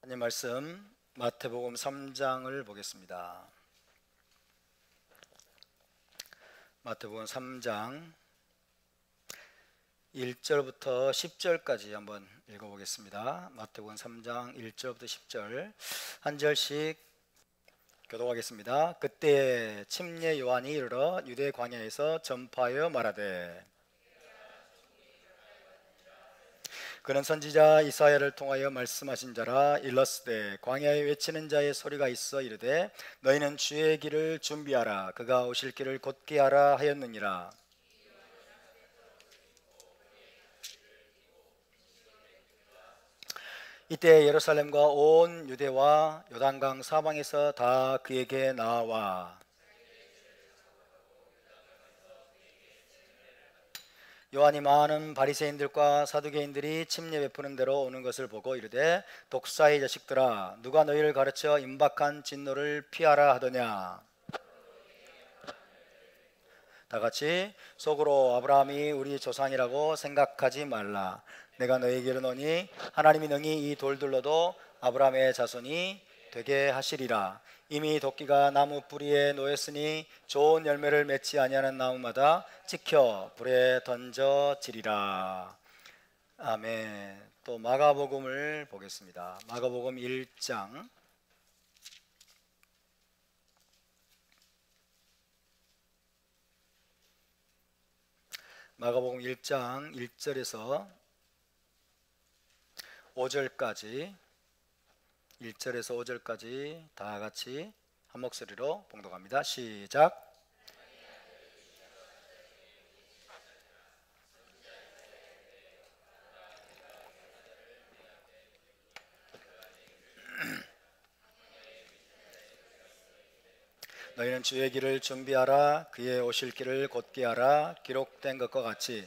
하나님 말씀 마태복음 3장을 보겠습니다. 마태복음 3장 1절부터 10절까지 한번 읽어보겠습니다. 마태복음 3장 1절부터 10절 한 절씩 교독하겠습니다. 그때 침례 요한이 이르러 유대 광야에서 전파하여 말하되 그는 선지자 이사야를 통하여 말씀하신 자라. 일러스되 광야에 외치는 자의 소리가 있어 이르되 너희는 주의 길을 준비하라, 그가 오실 길을 곧게 하라 하였느니라. 이때 예루살렘과 온 유대와 요단강 사방에서 다 그에게 나와 요한이 많은 바리새인들과 사두개인들이 침례 베푸는 대로 오는 것을 보고 이르되 독사의 자식들아, 누가 너희를 가르쳐 임박한 진노를 피하라 하더냐. 다 같이 속으로 아브라함이 우리 조상이라고 생각하지 말라. 내가 너희에게 이르노니 하나님이 능히 이 돌들로도 아브라함의 자손이 되게 하시리라. 이미 도끼가 나무 뿌리에 놓였으니 좋은 열매를 맺지 아니하는 나무마다 찍혀 불에 던져지리라. 아멘. 또 마가복음을 보겠습니다. 마가복음 1장 마가복음 1장 1절에서 5절까지 1절에서 5절까지 다 같이 한 목소리로 봉독합니다. 시작. 너희는 주의 길을 준비하라, 그의 오실 길을 곧게 하라. 기록된 것과 같이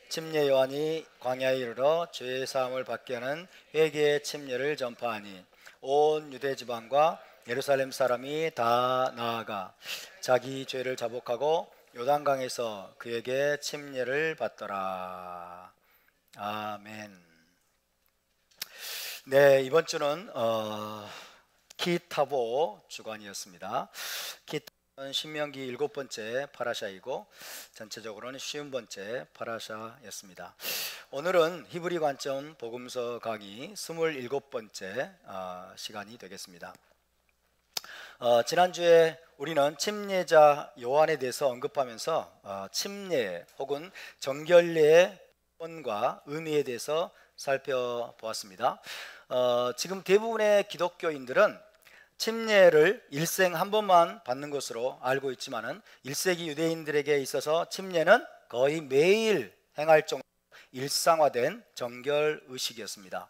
침례 요한이 광야에 이르러 죄의 사함을 받게 하는 회개의 침례를 전파하니 온 유대 지방과 예루살렘 사람이 다 나아가 자기 죄를 자복하고 요단강에서 그에게 침례를 받더라. 아멘. 네, 이번 주는 기타보 주간이었습니다. 기타보는 신명기 7번째 파라샤이고 전체적으로는 50번째 파라샤였습니다. 오늘은 히브리 관점 복음서 강의 27번째 시간이 되겠습니다. 지난주에 우리는 침례자 요한에 대해서 언급하면서 침례 혹은 정결례의 본과 의미에 대해서 살펴보았습니다. 지금 대부분의 기독교인들은 침례를 일생 한 번만 받는 것으로 알고 있지만은 1세기 유대인들에게 있어서 침례는 거의 매일 행할 정도로 일상화된 정결 의식이었습니다.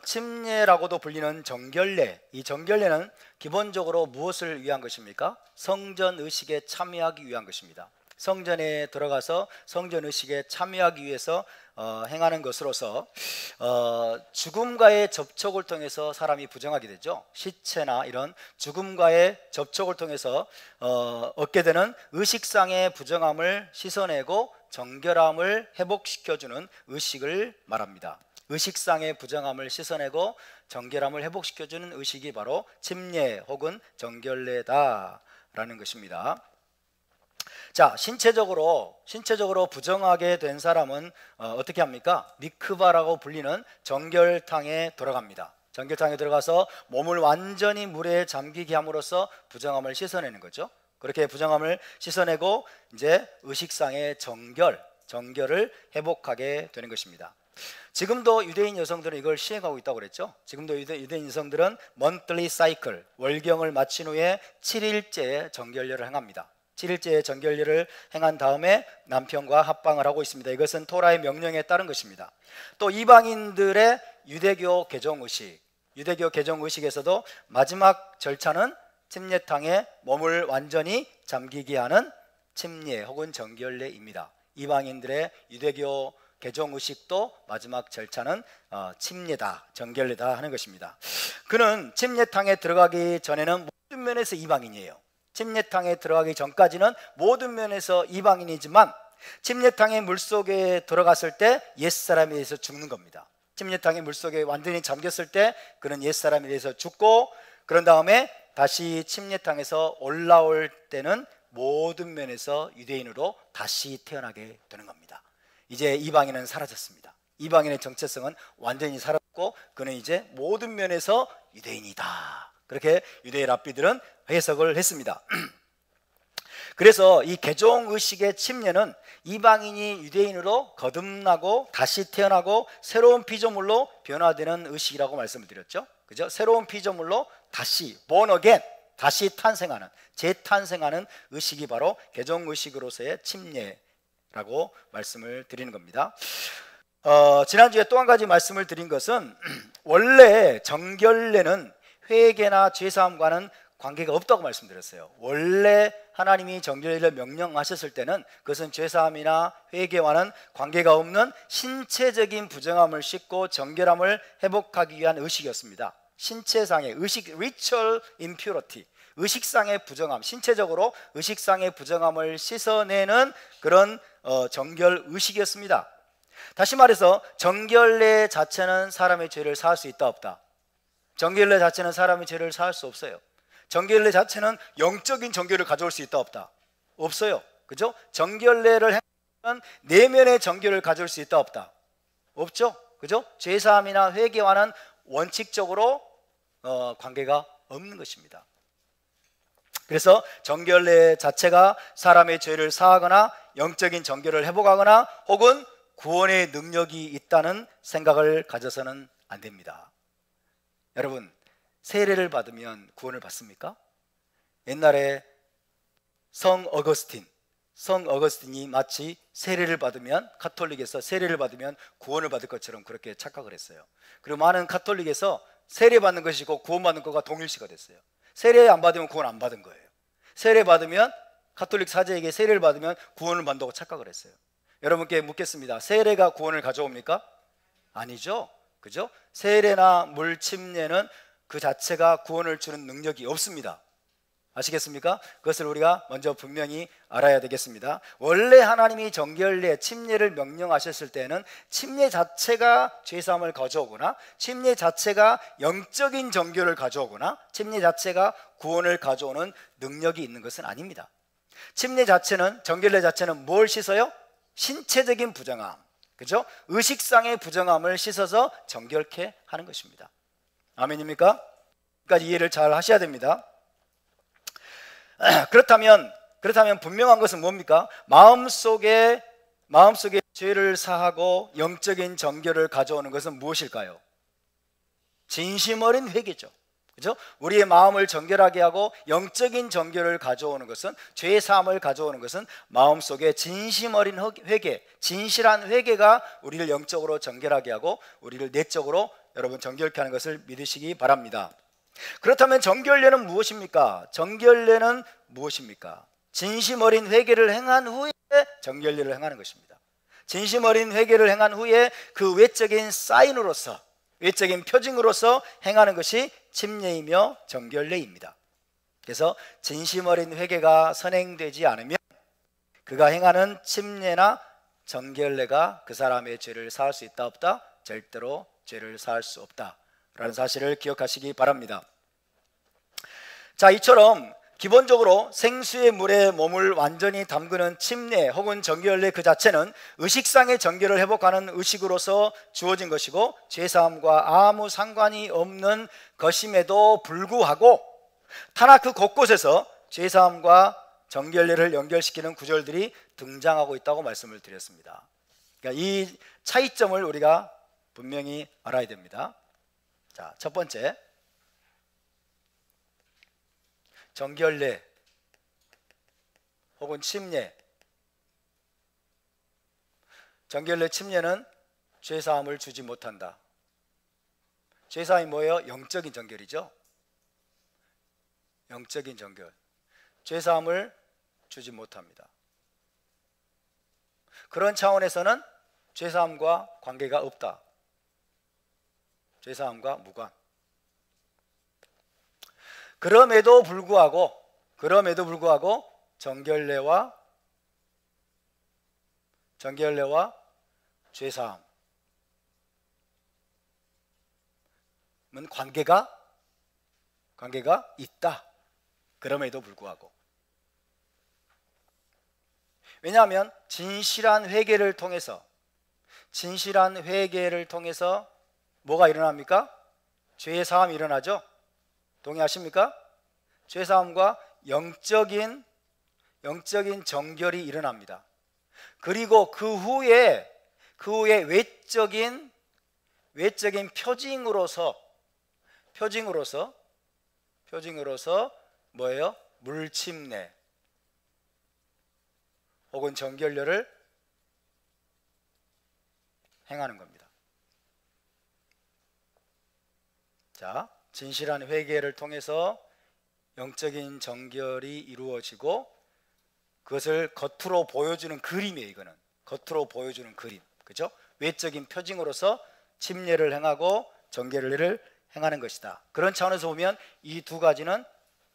침례라고도 불리는 정결례, 이 정결례는 기본적으로 무엇을 위한 것입니까? 성전 의식에 참여하기 위한 것입니다. 성전에 들어가서 성전 의식에 참여하기 위해서 행하는 것으로서 죽음과의 접촉을 통해서 사람이 부정하게 되죠. 시체나 이런 죽음과의 접촉을 통해서 얻게 되는 의식상의 부정함을 씻어내고 정결함을 회복시켜주는 의식을 말합니다. 의식상의 부정함을 씻어내고 정결함을 회복시켜주는 의식이 바로 침례 혹은 정결례다라는 것입니다. 자, 신체적으로 부정하게 된 사람은 어떻게 합니까? 미크바라고 불리는 정결탕에 들어갑니다. 정결탕에 들어가서 몸을 완전히 물에 잠기게 함으로써 부정함을 씻어내는 거죠. 그렇게 부정함을 씻어내고 이제 의식상의 정결을 회복하게 되는 것입니다. 지금도 유대인 여성들은 이걸 시행하고 있다고 그랬죠. 지금도 유대인 여성들은 monthly cycle, 월경을 마친 후에 7일째 정결례를 행합니다. 7일째 정결례를 행한 다음에 남편과 합방을 하고 있습니다. 이것은 토라의 명령에 따른 것입니다. 또 이방인들의 유대교 개종의식에서도 마지막 절차는 침례탕에 몸을 완전히 잠기게 하는 침례 혹은 정결례입니다. 이방인들의 유대교 개종의식도 마지막 절차는 침례다, 정결례다 하는 것입니다. 그는 침례탕에 들어가기 전에는 모든 면에서 이방인이에요. 침례탕에 들어가기 전까지는 모든 면에서 이방인이지만 침례탕의 물속에 들어갔을 때 옛사람에 의해서 죽는 겁니다. 침례탕이 물속에 완전히 잠겼을 때 그는 옛사람에 대해서 죽고, 그런 다음에 다시 침례탕에서 올라올 때는 모든 면에서 유대인으로 다시 태어나게 되는 겁니다. 이제 이방인은 사라졌습니다. 이방인의 정체성은 완전히 사라졌고 그는 이제 모든 면에서 유대인이다. 그렇게 유대인 랍비들은 해석을 했습니다. 그래서 이 개종의식의 침례는 이방인이 유대인으로 거듭나고 다시 태어나고 새로운 피조물로 변화되는 의식이라고 말씀을 드렸죠. 그죠? 새로운 피조물로 다시 born again, 다시 탄생하는, 재탄생하는 의식이 바로 개종의식으로서의 침례라고 말씀을 드리는 겁니다. 지난주에 또 한 가지 말씀을 드린 것은 원래 정결례는 회개나 죄사함과는 관계가 없다고 말씀드렸어요. 원래 하나님이 정결례를 명령하셨을 때는 그것은 죄사함이나 회개와는 관계가 없는 신체적인 부정함을 씻고 정결함을 회복하기 위한 의식이었습니다. 신체상의 의식, ritual impurity, 의식상의 부정함, 신체적으로 의식상의 부정함을 씻어내는 그런 정결 의식이었습니다. 다시 말해서 정결례 자체는 사람의 죄를 사할 수 있다 없다? 정결례 자체는 사람의 죄를 사할 수 없어요. 정결례 자체는 영적인 정결을 가져올 수 있다 없다? 없어요. 그죠? 정결례를 행하면 내면의 정결을 가져올 수 있다 없다? 없죠. 그죠? 죄사함이나 회개와는 원칙적으로 관계가 없는 것입니다. 그래서 정결례 자체가 사람의 죄를 사하거나 영적인 정결을 회복하거나 혹은 구원의 능력이 있다는 생각을 가져서는 안 됩니다. 여러분, 세례를 받으면 구원을 받습니까? 옛날에 성 어거스틴이 마치 세례를 받으면, 가톨릭에서 세례를 받으면 구원을 받을 것처럼 그렇게 착각을 했어요. 그리고 많은 가톨릭에서 세례 받는 것이고 구원 받는 것과 동일시가 됐어요. 세례 안 받으면 구원 안 받은 거예요. 세례 받으면, 가톨릭 사제에게 세례를 받으면 구원을 받는다고 착각을 했어요. 여러분께 묻겠습니다. 세례가 구원을 가져옵니까? 아니죠. 그죠? 세례나 물 침례는 그 자체가 구원을 주는 능력이 없습니다. 아시겠습니까? 그것을 우리가 먼저 분명히 알아야 되겠습니다. 원래 하나님이 정결례, 침례를 명령하셨을 때는 침례 자체가 죄사함을 가져오거나 침례 자체가 영적인 정결을 가져오거나 침례 자체가 구원을 가져오는 능력이 있는 것은 아닙니다. 침례 자체는, 정결례 자체는 뭘 씻어요? 신체적인 부정함, 그죠? 의식상의 부정함을 씻어서 정결케 하는 것입니다. 아멘입니까? 그러니까 이해를 잘 하셔야 됩니다. 그렇다면 분명한 것은 뭡니까? 마음속에 죄를 사하고 영적인 정결을 가져오는 것은 무엇일까요? 진심 어린 회개죠. 그죠? 우리의 마음을 정결하게 하고 영적인 정결을 가져오는 것은, 죄 사함을 가져오는 것은 마음속에 진심 어린 회개, 진실한 회개가 우리를 영적으로 정결하게 하고 우리를 내적으로 여러분 정결케 하는 것을 믿으시기 바랍니다. 그렇다면 정결례는 무엇입니까? 정결례는 무엇입니까? 진심 어린 회개를 행한 후에 정결례를 행하는 것입니다. 진심 어린 회개를 행한 후에 그 외적인 사인으로서, 외적인 표징으로서 행하는 것이 침례이며 정결례입니다. 그래서 진심 어린 회개가 선행되지 않으면 그가 행하는 침례나 정결례가 그 사람의 죄를 사할 수 있다 없다? 절대로 죄를 사할 수 없다라는 사실을 기억하시기 바랍니다. 자, 이처럼 기본적으로 생수의 물에 몸을 완전히 담그는 침례 혹은 정결례 그 자체는 의식상의 정결을 회복하는 의식으로서 주어진 것이고 죄사함과 아무 상관이 없는 것임에도 불구하고 타나크 곳곳에서 죄사함과 정결례를 연결시키는 구절들이 등장하고 있다고 말씀을 드렸습니다. 그러니까 이 차이점을 우리가 분명히 알아야 됩니다. 자, 첫 번째, 정결례 혹은 침례. 정결례, 침례는 죄사함을 주지 못한다. 죄사함이 뭐예요? 영적인 정결이죠. 영적인 정결. 죄사함을 주지 못합니다. 그런 차원에서는 죄사함과 관계가 없다. 죄사함과 무관. 그럼에도 불구하고 정결례와 죄사함, 관계가 있다. 그럼에도 불구하고, 왜냐하면 진실한 회개를 통해서 뭐가 일어납니까? 죄의 사함이 일어나죠. 동의하십니까? 죄의 사함과 영적인 정결이 일어납니다. 그리고 그 후에 외적인 표징으로서 뭐예요? 물침례 혹은 정결례를 행하는 겁니다. 자, 진실한 회개를 통해서 영적인 정결이 이루어지고 그것을 겉으로 보여주는 그림이에요. 이거는 겉으로 보여주는 그림, 그죠? 외적인 표징으로서 침례를 행하고 정결례를 행하는 것이다. 그런 차원에서 보면 이 두 가지는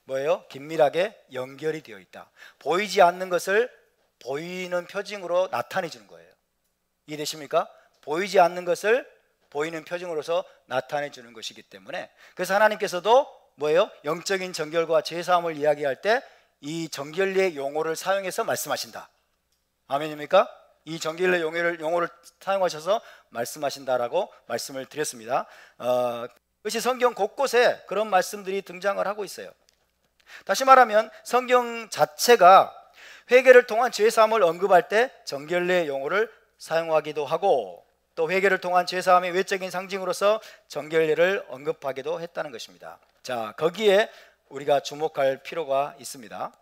뭐예요? 긴밀하게 연결이 되어 있다. 보이지 않는 것을 보이는 표징으로 나타내 주는 거예요. 이해되십니까? 보이지 않는 것을 보이는 표징으로서 나타내 주는 것이기 때문에, 그래서 하나님께서도 뭐예요? 영적인 정결과 죄사함을 이야기할 때 이 정결례 용어를 사용해서 말씀하신다. 아멘입니까? 이 정결례 용어를 사용하셔서 말씀하신다라고 말씀을 드렸습니다. 그것이 성경 곳곳에 그런 말씀들이 등장을 하고 있어요. 다시 말하면 성경 자체가 회개를 통한 죄사함을 언급할 때 정결례 용어를 사용하기도 하고, 또 회개를 통한 죄사함의 외적인 상징으로서 정결례를 언급하기도 했다는 것입니다. 자, 거기에 우리가 주목할 필요가 있습니다.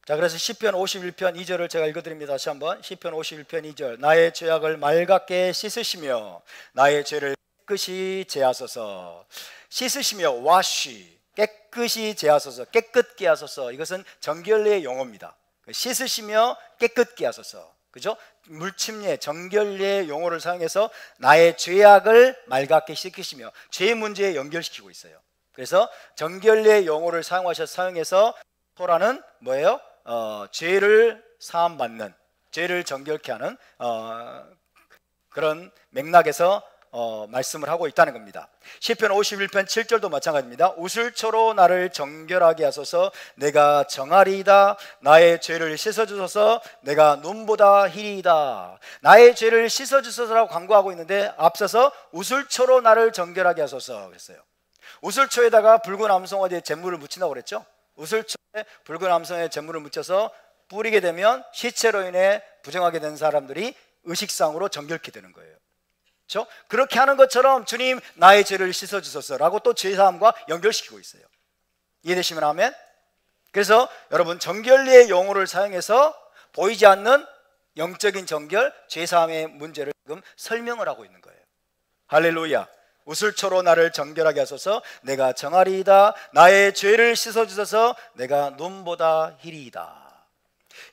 자, 그래서 시편 51편 2절을 제가 읽어드립니다. 다시 한번 시편 51편 2절. 나의 죄악을 맑게 씻으시며 나의 죄를 깨끗이 제하소서. 씻으시며 wash, 깨끗이 제하소서, 깨끗게 하소서. 이것은 정결례의 용어입니다. 씻으시며 깨끗게 하소서, 그죠? 물침례, 정결례의 용어를 사용해서 나의 죄악을 맑게 씻으시며, 죄 문제에 연결시키고 있어요. 그래서 정결례의 용어를 사용해서 토라는 뭐예요? 죄를 사함받는, 죄를 정결케 하는 그런 맥락에서 말씀을 하고 있다는 겁니다. 시편 51편 7절도 마찬가지입니다. 우슬초로 나를 정결하게 하소서. 내가 정하리이다. 나의 죄를 씻어주소서. 내가 눈보다 희리이다. 나의 죄를 씻어주소서라고 광고하고 있는데 앞서서 우슬초로 나를 정결하게 하소서 그랬어요. 우슬초에다가 붉은 암송아지의 잿물을 묻힌다고 그랬죠. 우슬초에 붉은 암송의 잿물을 묻혀서 뿌리게 되면 시체로 인해 부정하게 된 사람들이 의식상으로 정결케 되는 거예요. 그렇죠? 그렇게 하는 것처럼 주님 나의 죄를 씻어주소서라고 또 죄사함과 연결시키고 있어요. 이해되시면 아멘. 그래서 여러분, 정결례의 용어를 사용해서 보이지 않는 영적인 정결, 죄사함의 문제를 지금 설명을 하고 있는 거예요. 할렐루야. 우슬초로 나를 정결하게 하소서. 내가 정하리이다. 나의 죄를 씻어주소서. 내가 눈보다 희리이다.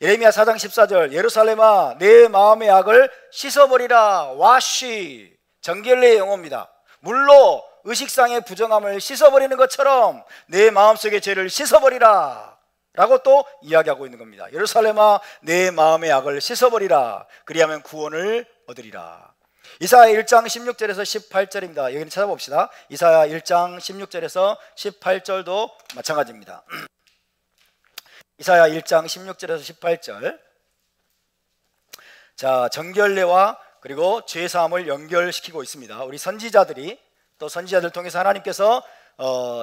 예레미야 4장 14절. 예루살렘아 내 마음의 악을 씻어버리라. 와시, 정결례의 용어입니다. 물로 의식상의 부정함을 씻어버리는 것처럼 내 마음속의 죄를 씻어버리라 라고 또 이야기하고 있는 겁니다. 예루살렘아 내 마음의 악을 씻어버리라. 그리하면 구원을 얻으리라. 이사야 1장 16절에서 18절입니다. 여기는 찾아봅시다. 이사야 1장 16절에서 18절도 마찬가지입니다. 이사야 1장 16절에서 18절. 자, 정결례와 그리고 죄사함을 연결시키고 있습니다. 우리 선지자들이, 또 선지자들 통해서 하나님께서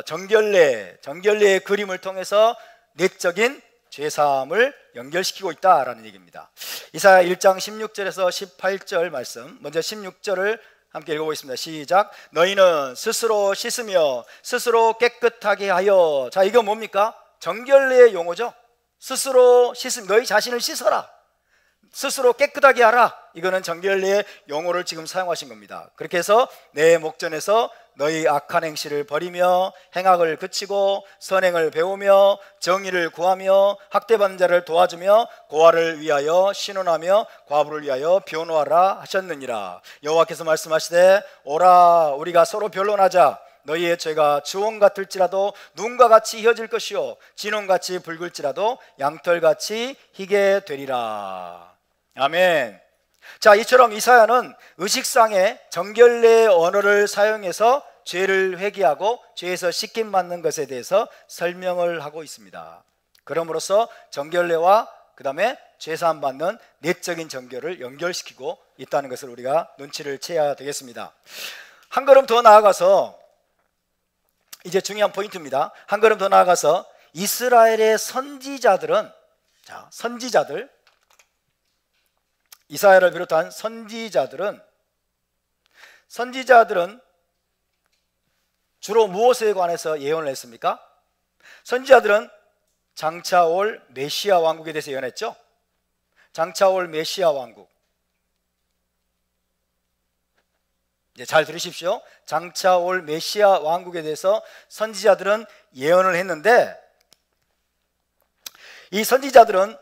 정결례의 그림을 통해서 내적인 죄사함을 연결시키고 있다라는 얘기입니다. 이사야 1장 16절에서 18절 말씀, 먼저 16절을 함께 읽어보겠습니다. 시작. 너희는 스스로 씻으며 스스로 깨끗하게 하여. 자, 이거 뭡니까? 정결례의 용어죠. 스스로 씻음, 너희 자신을 씻어라. 스스로 깨끗하게 하라. 이거는 정결례의 용어를 지금 사용하신 겁니다. 그렇게 해서 내 목전에서 너희 악한 행실을 버리며 행악을 그치고 선행을 배우며 정의를 구하며 학대받는 자를 도와주며 고아를 위하여 신원하며 과부를 위하여 변호하라 하셨느니라. 여호와께서 말씀하시되 오라 우리가 서로 변론하자. 너희의 죄가 주홍 같을지라도 눈과 같이 희어질 것이요 진홍같이 붉을지라도 양털같이 희게 되리라. 아멘. 자, 이처럼 이사야는 의식상의 정결례의 언어를 사용해서 죄를 회개하고 죄에서 씻김 받는 것에 대해서 설명을 하고 있습니다. 그럼으로써 정결례와 그 다음에 죄사함 받는 내적인 정결을 연결시키고 있다는 것을 우리가 눈치를 채야 되겠습니다. 한 걸음 더 나아가서 이제 중요한 포인트입니다. 한 걸음 더 나아가서 이스라엘의 선지자들은, 자, 선지자들, 이사야를 비롯한 선지자들은 주로 무엇에 관해서 예언을 했습니까? 선지자들은 장차 올 메시아 왕국에 대해서 예언했죠. 장차 올 메시아 왕국. 이제 잘 들으십시오. 장차 올 메시아 왕국에 대해서 선지자들은 예언을 했는데, 이 선지자들은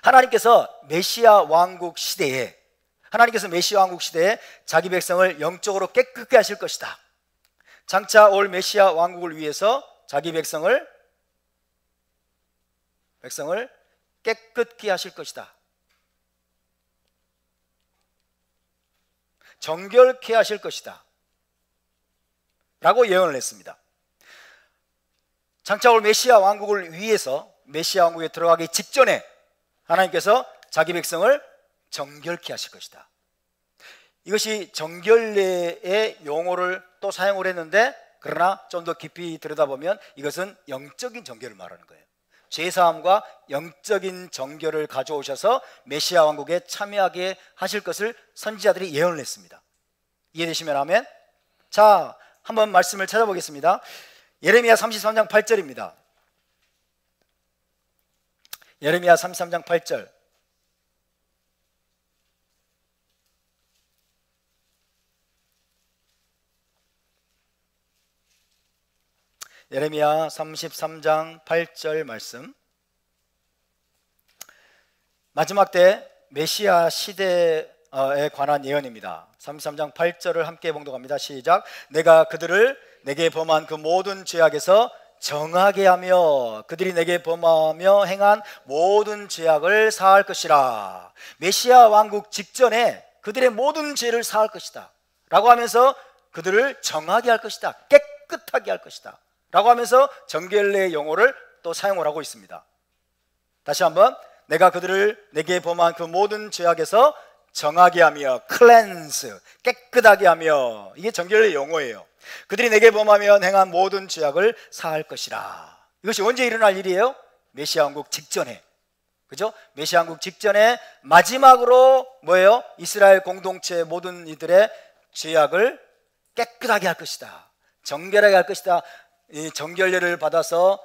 하나님께서 메시아 왕국 시대에 자기 백성을 영적으로 깨끗게 하실 것이다. 장차 올 메시아 왕국을 위해서 자기 백성을 깨끗게 하실 것이다. 정결케 하실 것이다 라고 예언을 했습니다. 장차 올 메시아 왕국을 위해서 메시아 왕국에 들어가기 직전에 하나님께서 자기 백성을 정결케 하실 것이다. 이것이 정결례의 용어를 또 사용을 했는데, 그러나 좀 더 깊이 들여다보면 이것은 영적인 정결을 말하는 거예요. 죄사함과 영적인 정결을 가져오셔서 메시아 왕국에 참여하게 하실 것을 선지자들이 예언을 했습니다. 이해되시면 아멘. 자, 한번 말씀을 찾아보겠습니다. 예레미야 33장 8절입니다. 예레미야 33장 8절. 예레미야 33장 8절 말씀. 마지막 때 메시아 시대에 관한 예언입니다. 33장 8절을 함께 봉독합니다. 시작. 내가 그들을 내게 범한 그 모든 죄악에서 정하게 하며 그들이 내게 범하며 행한 모든 죄악을 사할 것이라. 메시아 왕국 직전에 그들의 모든 죄를 사할 것이다 라고 하면서 그들을 정하게 할 것이다, 깨끗하게 할 것이다 라고 하면서 정결례의 용어를 또 사용을 하고 있습니다. 다시 한번, 내가 그들을 내게 범한 그 모든 죄악에서 정하게 하며, 클렌스, 깨끗하게 하며, 이게 정결례의 용어예요. 그들이 내게 범하며 행한 모든 죄악을 사할 것이라. 이것이 언제 일어날 일이에요? 메시아 왕국 직전에. 그죠? 메시아 왕국 직전에 마지막으로 뭐예요? 이스라엘 공동체 모든 이들의 죄악을 깨끗하게 할 것이다, 정결하게 할 것이다. 이 정결례를 받아서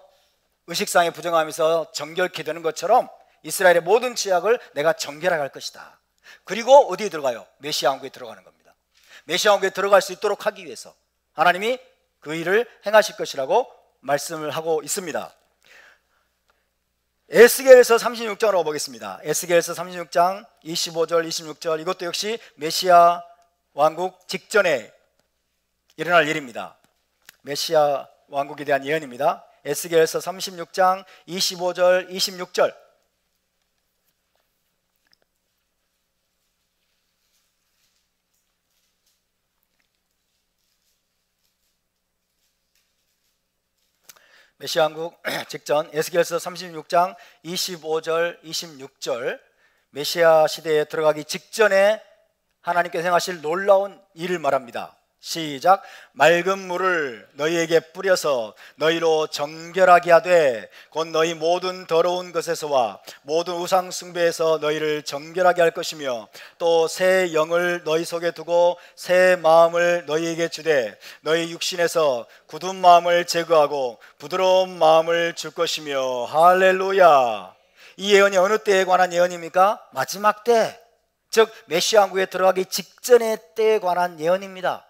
의식상에 부정하면서 정결케 되는 것처럼 이스라엘의 모든 죄악을 내가 정결하게 할 것이다. 그리고 어디에 들어가요? 메시아 왕국에 들어가는 겁니다. 메시아 왕국에 들어갈 수 있도록 하기 위해서 하나님이 그 일을 행하실 것이라고 말씀을 하고 있습니다. 에스겔서 36장으로 보겠습니다. 에스겔서 36장 25절 26절. 이것도 역시 메시아 왕국 직전에 일어날 일입니다. 메시아 왕국에 대한 예언입니다. 에스겔서 36장 25절 26절. 메시아 왕국 직전 에스겔서 36장 25절 26절. 메시아 시대에 들어가기 직전에 하나님께서 행하실 놀라운 일을 말합니다. 시작. 맑은 물을 너희에게 뿌려서 너희로 정결하게 하되 곧 너희 모든 더러운 것에서와 모든 우상 숭배에서 너희를 정결하게 할 것이며 또 새 영을 너희 속에 두고 새 마음을 너희에게 주되 너희 육신에서 굳은 마음을 제거하고 부드러운 마음을 줄 것이며. 할렐루야. 이 예언이 어느 때에 관한 예언입니까? 마지막 때, 즉 메시아 왕국에 들어가기 직전의 때에 관한 예언입니다.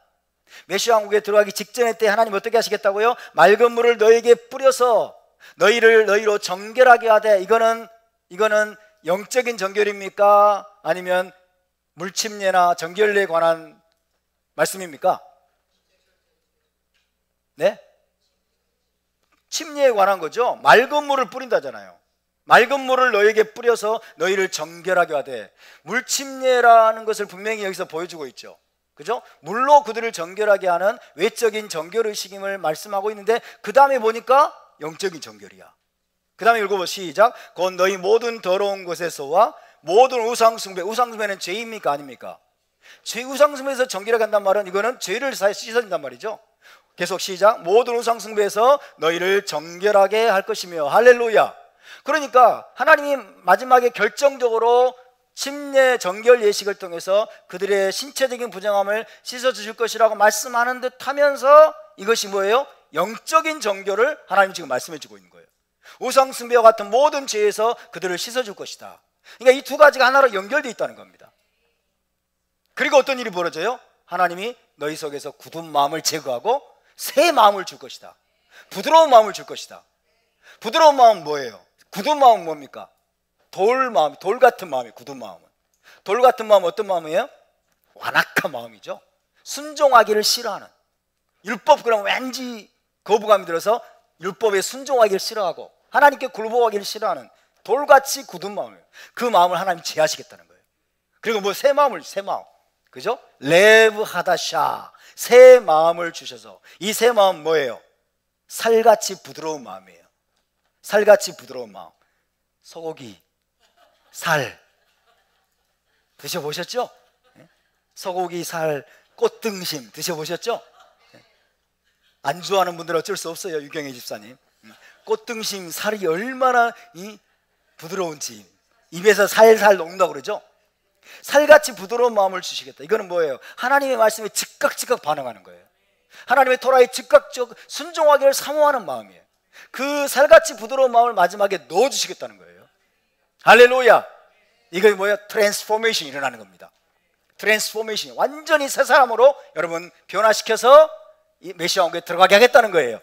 메시아 왕국에 들어가기 직전의 때 하나님 어떻게 하시겠다고요? 맑은 물을 너희에게 뿌려서 너희로 정결하게 하되. 이거는 영적인 정결입니까? 아니면 물침례나 정결례에 관한 말씀입니까? 네? 침례에 관한 거죠. 맑은 물을 뿌린다잖아요. 맑은 물을 너희에게 뿌려서 너희를 정결하게 하되, 물침례라는 것을 분명히 여기서 보여주고 있죠. 그죠? 물로 그들을 정결하게 하는 외적인 정결의식임을 말씀하고 있는데, 그 다음에 보니까 영적인 정결이야. 그 다음에 읽어보 시작. 곧 너희 모든 더러운 것에서와 모든 우상숭배. 우상숭배는 죄입니까 아닙니까? 우상숭배에서 정결하게 한단 말은 이거는 죄를 씻어준단 말이죠. 계속 시작. 모든 우상숭배에서 너희를 정결하게 할 것이며. 할렐루야. 그러니까 하나님이 마지막에 결정적으로 침례 정결 예식을 통해서 그들의 신체적인 부정함을 씻어주실 것이라고 말씀하는 듯 하면서, 이것이 뭐예요? 영적인 정결을 하나님 지금 말씀해 주고 있는 거예요. 우상숭배와 같은 모든 죄에서 그들을 씻어줄 것이다. 그러니까 이 두 가지가 하나로 연결되어 있다는 겁니다. 그리고 어떤 일이 벌어져요? 하나님이 너희 속에서 굳은 마음을 제거하고 새 마음을 줄 것이다. 부드러운 마음을 줄 것이다. 부드러운 마음은 뭐예요? 굳은 마음은 뭡니까? 돌 같은 마음이 굳은 마음은. 돌 같은 마음은 어떤 마음이에요? 완악한 마음이죠. 순종하기를 싫어하는, 율법 그러면 왠지 거부감이 들어서 율법에 순종하기를 싫어하고 하나님께 굴복하기를 싫어하는 돌같이 굳은 마음이에요. 그 마음을 하나님이 제하시겠다는 거예요. 그리고 뭐 새 마음, 그죠? 레브 하다샤, 새 마음을 주셔서, 이 새 마음 뭐예요? 살같이 부드러운 마음이에요. 살같이 부드러운 마음. 소고기, 살 드셔보셨죠? 소고기, 살, 꽃등심 드셔보셨죠? 안 좋아하는 분들은 어쩔 수 없어요. 유경혜 집사님, 꽃등심 살이 얼마나 부드러운지 입에서 살살 녹는다고 그러죠. 살같이 부드러운 마음을 주시겠다. 이거는 뭐예요? 하나님의 말씀에 즉각 반응하는 거예요. 하나님의 토라에 즉각적 순종하기를 사모하는 마음이에요. 그 살같이 부드러운 마음을 마지막에 넣어주시겠다는 거예요. 할렐루야. 이거 뭐예요? 트랜스포메이션이 일어나는 겁니다. 트랜스포메이션이 완전히 새 사람으로 여러분 변화시켜서 이 메시아 왕국에 들어가게 하겠다는 거예요.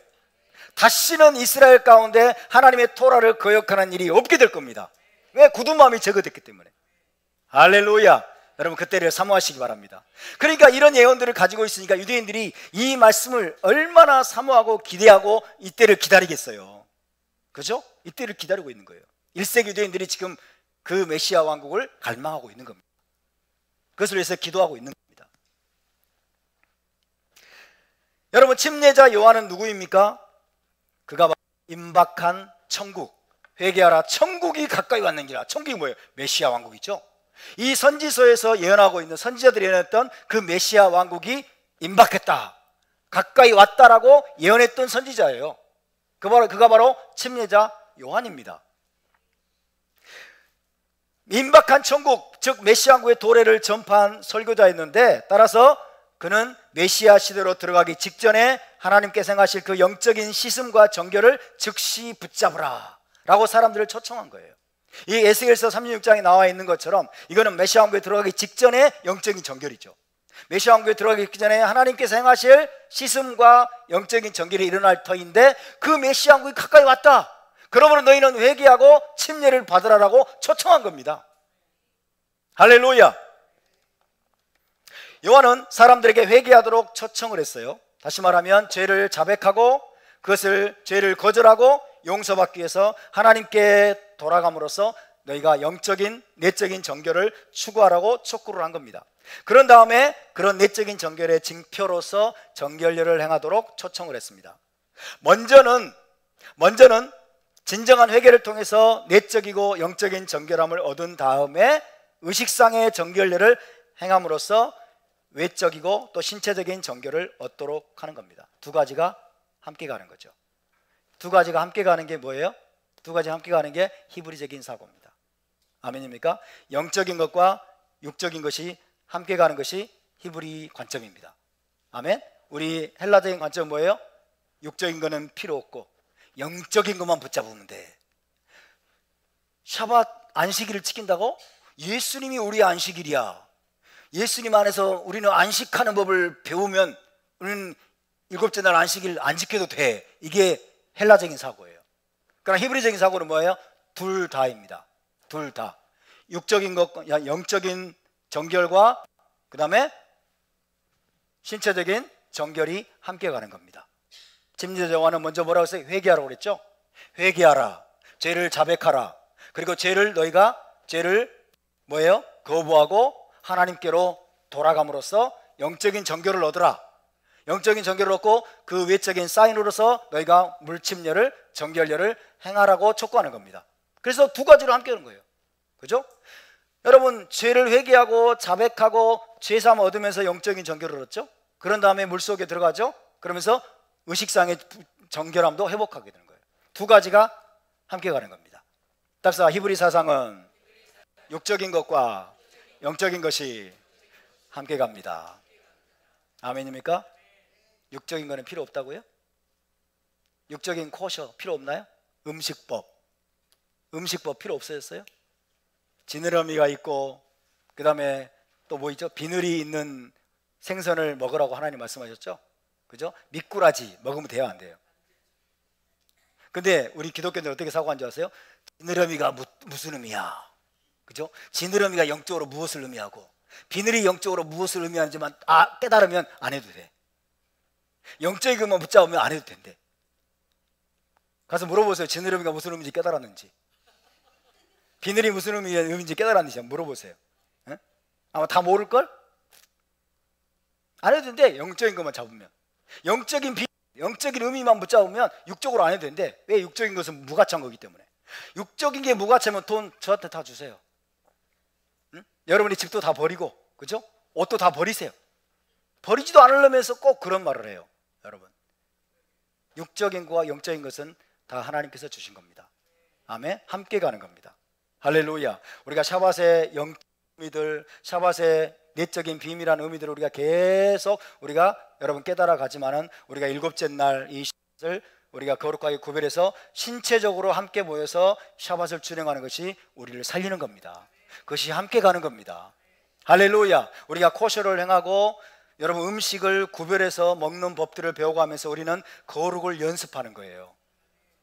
다시는 이스라엘 가운데 하나님의 토라를 거역하는 일이 없게 될 겁니다. 왜? 굳은 마음이 제거됐기 때문에. 할렐루야. 여러분 그때를 사모하시기 바랍니다. 그러니까 이런 예언들을 가지고 있으니까 유대인들이 이 말씀을 얼마나 사모하고 기대하고 이때를 기다리겠어요. 그죠? 이때를 기다리고 있는 거예요. 1세기 유대인들이 지금 그 메시아 왕국을 갈망하고 있는 겁니다. 그것을 위해서 기도하고 있는 겁니다. 여러분 침례자 요한은 누구입니까? 그가 임박한 천국, 회개하라 천국이 가까이 왔는지라. 천국이 뭐예요? 메시아 왕국이죠. 이 선지서에서 예언하고 있는, 선지자들이 예언했던 그 메시아 왕국이 임박했다, 가까이 왔다라고 예언했던 선지자예요. 그가 바로 침례자 요한입니다. 임박한 천국, 즉 메시아 왕국의 도래를 전파한 설교자였는데, 따라서 그는 메시아 시대로 들어가기 직전에 하나님께서 행하실 그 영적인 씻음과 정결을 즉시 붙잡으라 라고 사람들을 초청한 거예요. 이 에스겔서 36장에 나와 있는 것처럼 이거는 메시아 왕국에 들어가기 직전에 영적인 정결이죠. 메시아 왕국에 들어가기 전에 하나님께서 행하실 씻음과 영적인 정결이 일어날 터인데, 그 메시아 왕국이 가까이 왔다, 그러므로 너희는 회개하고 침례를 받으라라고 초청한 겁니다. 할렐루야. 요한은 사람들에게 회개하도록 초청을 했어요. 다시 말하면 죄를 자백하고 죄를 거절하고 용서받기 위해서 하나님께 돌아감으로써 너희가 영적인 내적인 정결을 추구하라고 촉구를 한 겁니다. 그런 다음에 그런 내적인 정결의 징표로서 정결례를 행하도록 초청을 했습니다. 먼저는 진정한 회개를 통해서 내적이고 영적인 정결함을 얻은 다음에 의식상의 정결례를 행함으로써 외적이고 또 신체적인 정결을 얻도록 하는 겁니다. 두 가지가 함께 가는 거죠. 두 가지가 함께 가는 게 뭐예요? 두 가지가 함께 가는 게 히브리적인 사고입니다. 아멘입니까? 영적인 것과 육적인 것이 함께 가는 것이 히브리 관점입니다. 아멘. 우리 헬라적인 관점은 뭐예요? 육적인 거는 필요 없고 영적인 것만 붙잡으면 돼. 샤밧 안식일을 지킨다고? 예수님이 우리의 안식일이야. 예수님 안에서 우리는 안식하는 법을 배우면 우리는 일곱째 날 안식일 안 지켜도 돼. 이게 헬라적인 사고예요. 그러나 히브리적인 사고는 뭐예요? 둘 다입니다. 둘 다. 육적인 것, 영적인 정결과 그 다음에 신체적인 정결이 함께 가는 겁니다. 침례자 요한은 먼저 뭐라고 했어요? 회개하라고 그랬죠? 회개하라, 죄를 자백하라. 그리고 너희가 죄를 뭐예요? 거부하고 하나님께로 돌아감으로써 영적인 정결을 얻으라. 영적인 정결을 얻고 그 외적인 사인으로서 너희가 물침례를, 정결례를 행하라고 촉구하는 겁니다. 그래서 두 가지로 함께 하는 거예요. 그죠? 여러분, 죄를 회개하고 자백하고 죄사함을 얻으면서 영적인 정결을 얻죠. 그런 다음에 물속에 들어가죠. 그러면서 의식상의 정결함도 회복하게 되는 거예요. 두 가지가 함께 가는 겁니다. 답사 히브리 사상은 육적인 것과 영적인 것이 함께 갑니다. 아멘입니까? 육적인 거는 필요 없다고요? 육적인 코셔 필요 없나요? 음식법 필요 없어졌어요? 지느러미가 있고 그 다음에 또 뭐 있죠? 비늘이 있는 생선을 먹으라고 하나님 말씀하셨죠? 그죠? 미꾸라지 먹으면 돼요, 안 돼요? 근데 우리 기독교인들 어떻게 사고한 줄 아세요? 지느러미가 무슨 의미야? 그죠? 지느러미가 영적으로 무엇을 의미하고 비늘이 영적으로 무엇을 의미하는지만 깨달으면 안 해도 돼. 영적인 것만 붙잡으면 안 해도 된대. 가서 물어보세요. 지느러미가 무슨 의미인지 깨달았는지, 비늘이 무슨 의미인지 깨달았는지 물어보세요. 에? 아마 다 모를걸? 안 해도 된대. 영적인 것만 잡으면. 영적인 의미만 붙잡으면 육적으로 안 해도 된대. 왜? 육적인 것은 무가치한 거기 때문에. 육적인 게 무가치하면 돈 저한테 다 주세요. 응? 여러분이 집도 다 버리고, 그죠? 옷도 다 버리세요. 버리지도 않으려면서 꼭 그런 말을 해요. 여러분, 육적인 것과 영적인 것은 다 하나님께서 주신 겁니다. 아멘. 함께 가는 겁니다. 할렐루야. 우리가 샤밧의 영적인 의미들, 샤밧의 내적인 비밀한 의미들을 우리가 계속 여러분 깨달아 가지만은 우리가 일곱째 날 이 샤밧을 우리가 거룩하게 구별해서 신체적으로 함께 모여서 샤밧을 준행하는 것이 우리를 살리는 겁니다. 그것이 함께 가는 겁니다. 할렐루야. 우리가 코셔를 행하고 여러분 음식을 구별해서 먹는 법들을 배워가면서 우리는 거룩을 연습하는 거예요.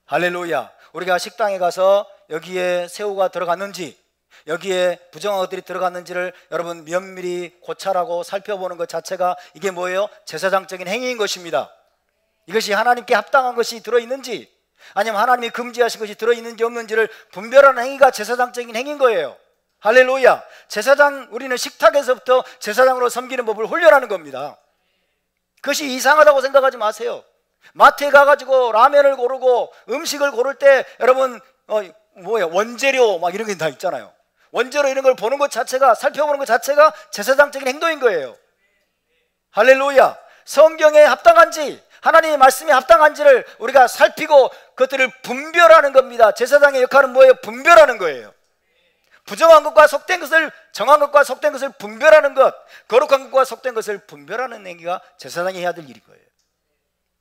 할렐루야. 우리가 식당에 가서 여기에 새우가 들어갔는지, 여기에 부정한 것들이 들어갔는지를 여러분 면밀히 고찰하고 살펴보는 것 자체가 이게 뭐예요? 제사장적인 행위인 것입니다. 이것이 하나님께 합당한 것이 들어있는지, 아니면 하나님이 금지하신 것이 들어있는지 없는지를 분별하는 행위가 제사장적인 행위인 거예요. 할렐루야. 우리는 식탁에서부터 제사장으로 섬기는 법을 훈련하는 겁니다. 그것이 이상하다고 생각하지 마세요. 마트에 가가지고 라면을 고르고 음식을 고를 때 여러분 원재료 막 이런 게 다 있잖아요. 원재료 이런 걸 보는 것 자체가, 살펴보는 것 자체가 제사장적인 행동인 거예요. 할렐루야. 성경에 합당한지, 하나님의 말씀에 합당한지를 우리가 살피고 그것들을 분별하는 겁니다. 제사장의 역할은 뭐예요? 분별하는 거예요. 부정한 것과 속된 것을, 정한 것과 속된 것을 분별하는 것, 거룩한 것과 속된 것을 분별하는 행위가 제사장이 해야 될 일인 거예요.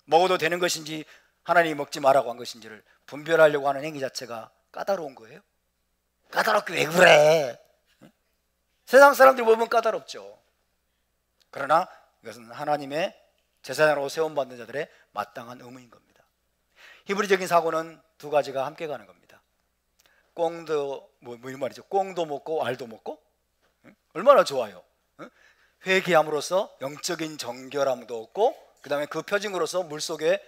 먹어도 되는 것인지 하나님이 먹지 말라고 한 것인지를 분별하려고 하는 행위 자체가 까다로운 거예요. 까다롭게 왜 그래? 세상 사람들 보면 까다롭죠. 그러나 이것은 하나님의 제사장으로 세움받는 자들의 마땅한 의무인 겁니다. 히브리적인 사고는 두 가지가 함께 가는 겁니다. 꽁도 이 말이죠. 꽁도 먹고 알도 먹고. 얼마나 좋아요. 회개함으로써 영적인 정결함도 얻고, 그 다음에 그 표징으로서 물속에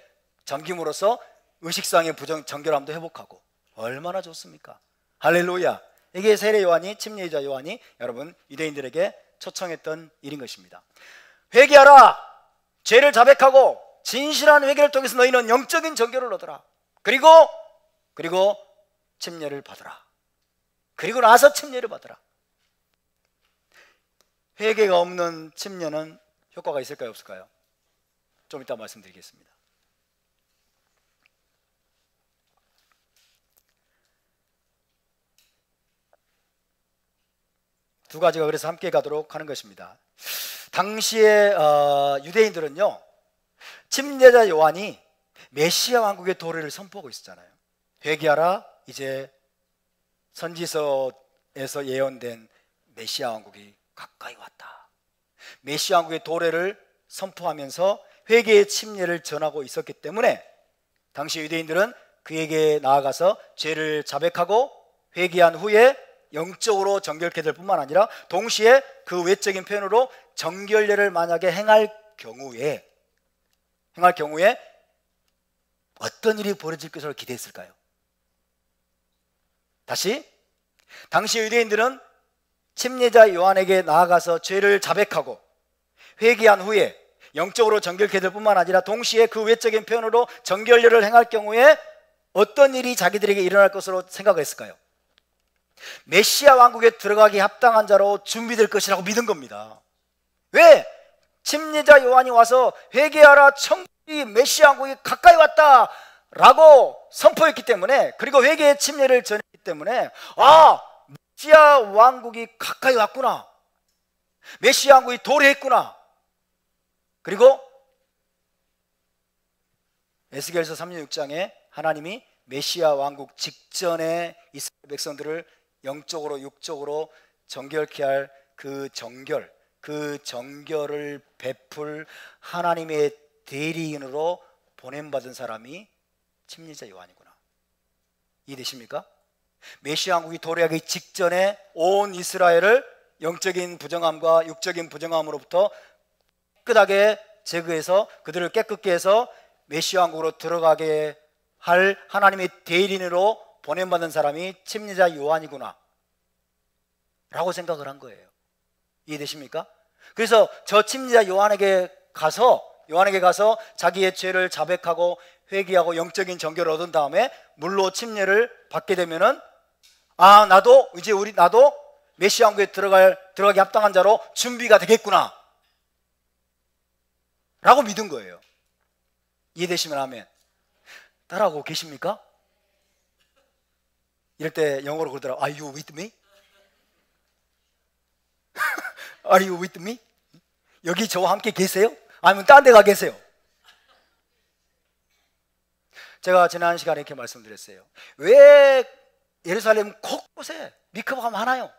잠김으로써 의식상의 정결함도 회복하고. 얼마나 좋습니까? 할렐루야. 이게 세례 요한이, 침례자 요한이 여러분 유대인들에게 초청했던 일인 것입니다. 회개하라. 죄를 자백하고 진실한 회개를 통해서 너희는 영적인 정결을 얻어라. 그리고 침례를 받으라. 그리고 나서 침례를 받으라. 회개가 없는 침례는 효과가 있을까요, 없을까요? 좀 이따 말씀드리겠습니다. 두 가지가 그래서 함께 가도록 하는 것입니다. 당시에 유대인들은요, 침례자 요한이 메시아 왕국의 도래를 선포하고 있었잖아요. 회개하라. 이제 선지서에서 예언된 메시아 왕국이 가까이 왔다. 메시아 왕국의 도래를 선포하면서 회개의 침례를 전하고 있었기 때문에 당시 유대인들은 그에게 나아가서 죄를 자백하고 회개한 후에 영적으로 정결케 될 뿐만 아니라 동시에 그 외적인 표현으로 정결례를 만약에 행할 경우에 어떤 일이 벌어질 것을 기대했을까요? 다시 당시 유대인들은 침례자 요한에게 나아가서 죄를 자백하고 회개한 후에 영적으로 정결케 될 뿐만 아니라 동시에 그 외적인 표현으로 정결례를 행할 경우에 어떤 일이 자기들에게 일어날 것으로 생각했을까요? 메시아 왕국에 들어가기 합당한 자로 준비될 것이라고 믿은 겁니다. 왜? 침례자 요한이 와서 회개하라, 천국이 메시아 왕국이 가까이 왔다 라고 선포했기 때문에, 그리고 회개의 침례를 전했기 때문에, 아, 메시아 왕국이 가까이 왔구나, 메시아 왕국이 도래했구나. 그리고 에스겔서 36장에 하나님이 메시아 왕국 직전에 이스라엘 백성들을 영적으로 육적으로 정결케 할 그 정결을 베풀 하나님의 대리인으로 보냄받은 사람이 침례자 요한이구나. 이해되십니까? 메시아 왕국이 도래하기 직전에 온 이스라엘을 영적인 부정함과 육적인 부정함으로부터 깨끗하게 제거해서 그들을 깨끗게 해서 메시아 왕국으로 들어가게 할 하나님의 대리인으로 보냄받은 사람이 침례자 요한이구나 라고 생각을 한 거예요. 이해되십니까? 그래서 저 침례자 요한에게 가서 자기의 죄를 자백하고 회개하고 영적인 정결을 얻은 다음에 물로 침례를 받게 되면은, 아, 나도 메시아 왕국에 들어가기 합당한 자로 준비가 되겠구나 라고 믿은 거예요. 이해되시면 아멘. 따라하고 계십니까? 이럴 때 영어로 그러더라고. Are you with me? Are you with me? 여기 저와 함께 계세요? 아니면 딴 데 가 계세요? 제가 지난 시간에 이렇게 말씀드렸어요. 왜 예루살렘 곳곳에 미크바가 많아요?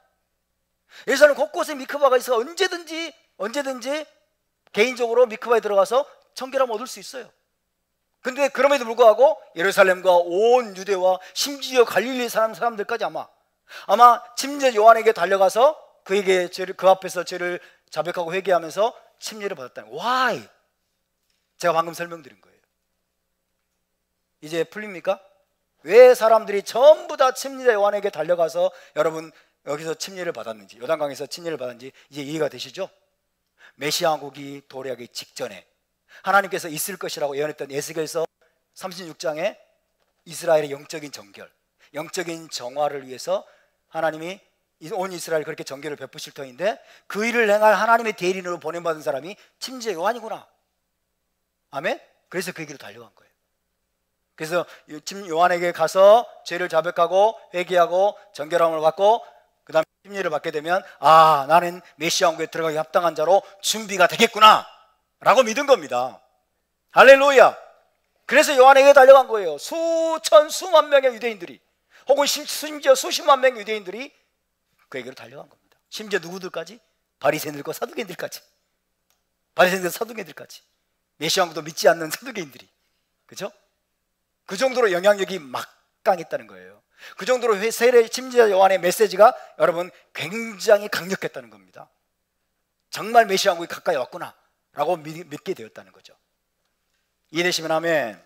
예루살렘 곳곳에 미크바가 있어 언제든지 개인적으로 미크바에 들어가서 청결함 얻을 수 있어요. 근데 그럼에도 불구하고 예루살렘과 온 유대와 심지어 갈릴리 사람들까지 아마 침례 요한에게 달려가서 그 앞에서 죄를 자백하고 회개하면서 침례를 받았다는 거예요. Why? 제가 방금 설명드린 거예요. 이제 풀립니까? 왜 사람들이 전부 다 침례자 요한에게 달려가서 여러분 여기서 침례를 받았는지, 요단강에서 침례를 받았는지 이제 이해가 되시죠? 메시아 왕국이 도래하기 직전에 하나님께서 있을 것이라고 예언했던 에스겔서 36장에 이스라엘의 영적인 정결, 영적인 정화를 위해서 하나님이 온 이스라엘 그렇게 정결을 베푸실 터인데, 그 일을 행할 하나님의 대리인으로 보냄받은 사람이 침례 요한이구나. 아멘? 그래서 그 길로 달려간 거예요. 그래서 요한에게 가서 죄를 자백하고 회개하고 정결함을 받고 그 다음에 침례를 받게 되면, 아, 나는 메시아 왕국에 들어가기 합당한 자로 준비가 되겠구나 라고 믿은 겁니다. 할렐루야. 그래서 요한에게 달려간 거예요. 수만 명의 유대인들이, 혹은 심지어 수십만 명의 유대인들이 그에게로 달려간 겁니다. 심지어 누구들까지? 바리새인들과 사두개인들까지. 메시아 왕국도 믿지 않는 사두개인들이. 그죠? 그 정도로 영향력이 막강했다는 거예요. 그 정도로 침례자 요한의 메시지가 여러분 굉장히 강력했다는 겁니다. 정말 메시아 왕국이 가까이 왔구나 라고 믿게 되었다는 거죠. 이해되시면 아멘.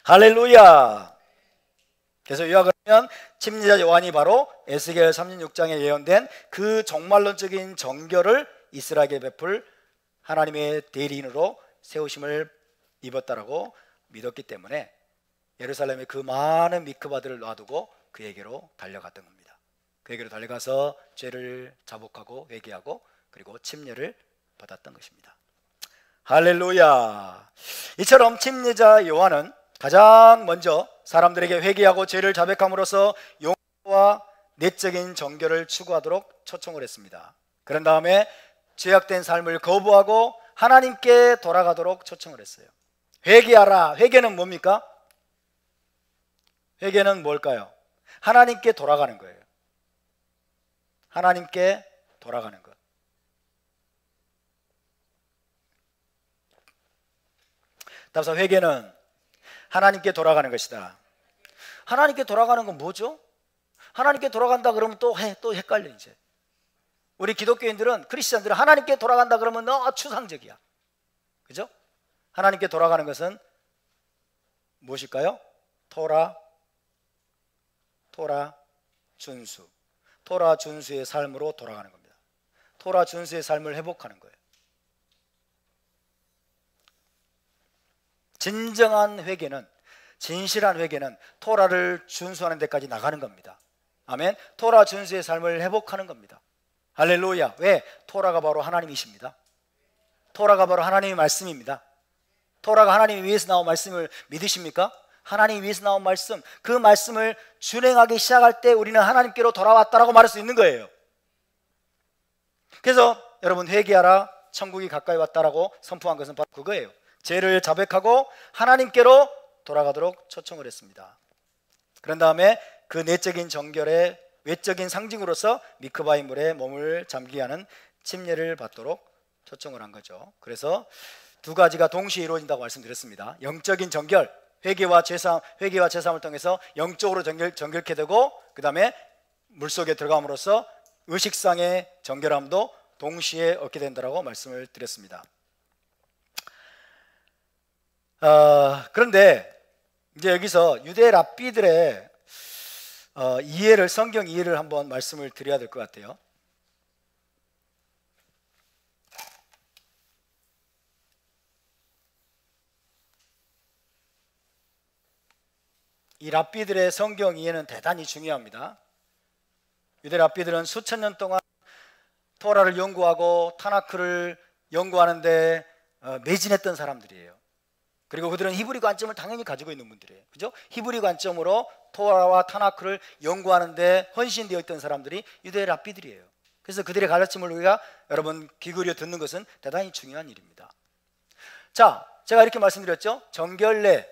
할렐루야. 그래서 요약을 하면 침례자 요한이 바로 에스겔 36장에 예언된 그 종말론적인 정결을 이스라엘에게 베풀 하나님의 대리인으로 세우심을 입었다라고 믿었기 때문에 예루살렘의 그 많은 미크바들을 놔두고 그에게로 달려갔던 겁니다. 그에게로 달려가서 죄를 자복하고 회개하고 그리고 침례를 받았던 것입니다. 할렐루야. 이처럼 침례자 요한은 가장 먼저 사람들에게 회개하고 죄를 자백함으로써 용서와 내적인 정결을 추구하도록 초청을 했습니다. 그런 다음에 죄악된 삶을 거부하고 하나님께 돌아가도록 초청을 했어요. 회개하라. 회개는 뭡니까? 회개는 뭘까요? 하나님께 돌아가는 거예요. 하나님께 돌아가는 것. 따라서 회개는 하나님께 돌아가는 것이다. 하나님께 돌아가는 건 뭐죠? 하나님께 돌아간다 그러면 또 헷갈려 이제. 우리 기독교인들은, 크리스찬들은 하나님께 돌아간다 그러면 너무 추상적이야. 그죠? 하나님께 돌아가는 것은 무엇일까요? 토라 준수, 토라 준수의 삶으로 돌아가는 겁니다. 토라 준수의 삶을 회복하는 거예요. 진정한 회개는, 진실한 회개는 토라를 준수하는 데까지 나가는 겁니다. 아멘. 토라 준수의 삶을 회복하는 겁니다. 할렐루야. 왜? 토라가 바로 하나님이십니다. 토라가 바로 하나님의 말씀입니다. 토라가 하나님 위에서 나온 말씀을 믿으십니까? 하나님 위에서 나온 말씀, 그 말씀을 준행하기 시작할 때 우리는 하나님께로 돌아왔다라고 말할 수 있는 거예요. 그래서 여러분, 회개하라, 천국이 가까이 왔다라고 선포한 것은 바로 그거예요. 죄를 자백하고 하나님께로 돌아가도록 초청을 했습니다. 그런 다음에 그 내적인 정결의 외적인 상징으로서 미크바의 물에 몸을 잠기게 하는 침례를 받도록 초청을 한 거죠. 그래서 두 가지가 동시에 이루어진다고 말씀드렸습니다. 영적인 정결, 회개와 제사함을 통해서 영적으로 정결케 되고, 그 다음에 물속에 들어감으로써 의식상의 정결함도 동시에 얻게 된다고 말씀을 드렸습니다. 그런데 이제 여기서 유대 랍비들의 이해를, 성경 이해를 한번 말씀을 드려야 될 것 같아요. 이 랍비들의 성경 이해는 대단히 중요합니다. 유대 랍비들은 수천 년 동안 토라를 연구하고 타나크를 연구하는데 매진했던 사람들이에요. 그리고 그들은 히브리 관점을 당연히 가지고 있는 분들이에요. 그죠? 히브리 관점으로 토라와 타나크를 연구하는데 헌신되어 있던 사람들이 유대 랍비들이에요. 그래서 그들의 가르침을 우리가 여러분 귀 기울여 듣는 것은 대단히 중요한 일입니다. 자, 제가 이렇게 말씀드렸죠. 정결례는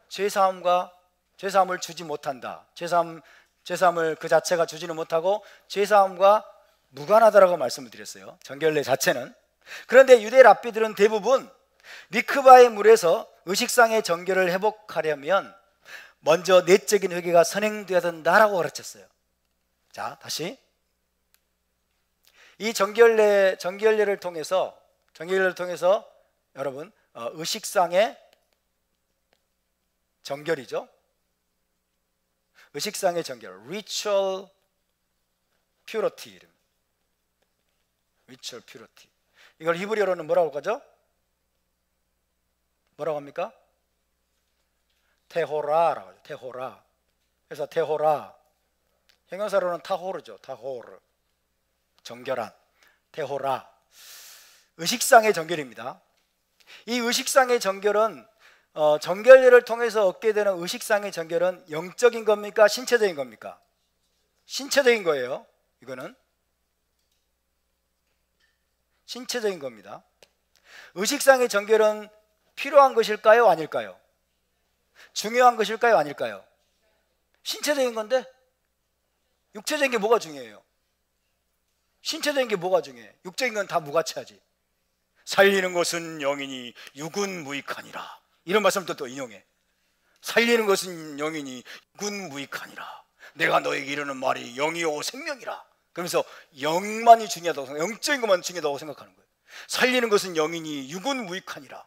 죄사함을 주지 못한다. 죄사함을 그 자체가 주지는 못하고 죄사함과 무관하다라고 말씀을 드렸어요. 정결례 자체는. 그런데 유대 랍비들은 대부분 미크바의 물에서 의식상의 정결을 회복하려면 먼저 내적인 회개가 선행되어야 된다라고 가르쳤어요. 자, 다시 이 정결례를 통해서 여러분 의식상의 정결이죠. 의식상의 정결, ritual purity. ritual purity. 이걸 히브리어로는 뭐라고 하죠? 뭐라고 합니까? 테호라라고 하죠. 테호라. 그래서 테호라. 형용사로는 타호르죠. 타호르. 정결한. 테호라. 의식상의 정결입니다. 이 의식상의 정결은 정결례를 통해서 얻게 되는 의식상의 정결은 영적인 겁니까? 신체적인 겁니까? 신체적인 거예요. 이거는 신체적인 겁니다. 의식상의 정결은 필요한 것일까요? 아닐까요? 중요한 것일까요? 아닐까요? 신체적인 건데 육체적인 게 뭐가 중요해요? 신체적인 게 뭐가 중요해? 육적인 건 다 무가치하지. 살리는 것은 영이니 육은 무익하니라. 이런 말씀을 또 인용해. 살리는 것은 영이니 육은 무익하니라. 내가 너에게 이르는 말이 영이요 생명이라. 그러면서 영만이 중요하다고, 영적인 것만 중요하다고 생각하는 거예요. 살리는 것은 영이니 육은 무익하니라.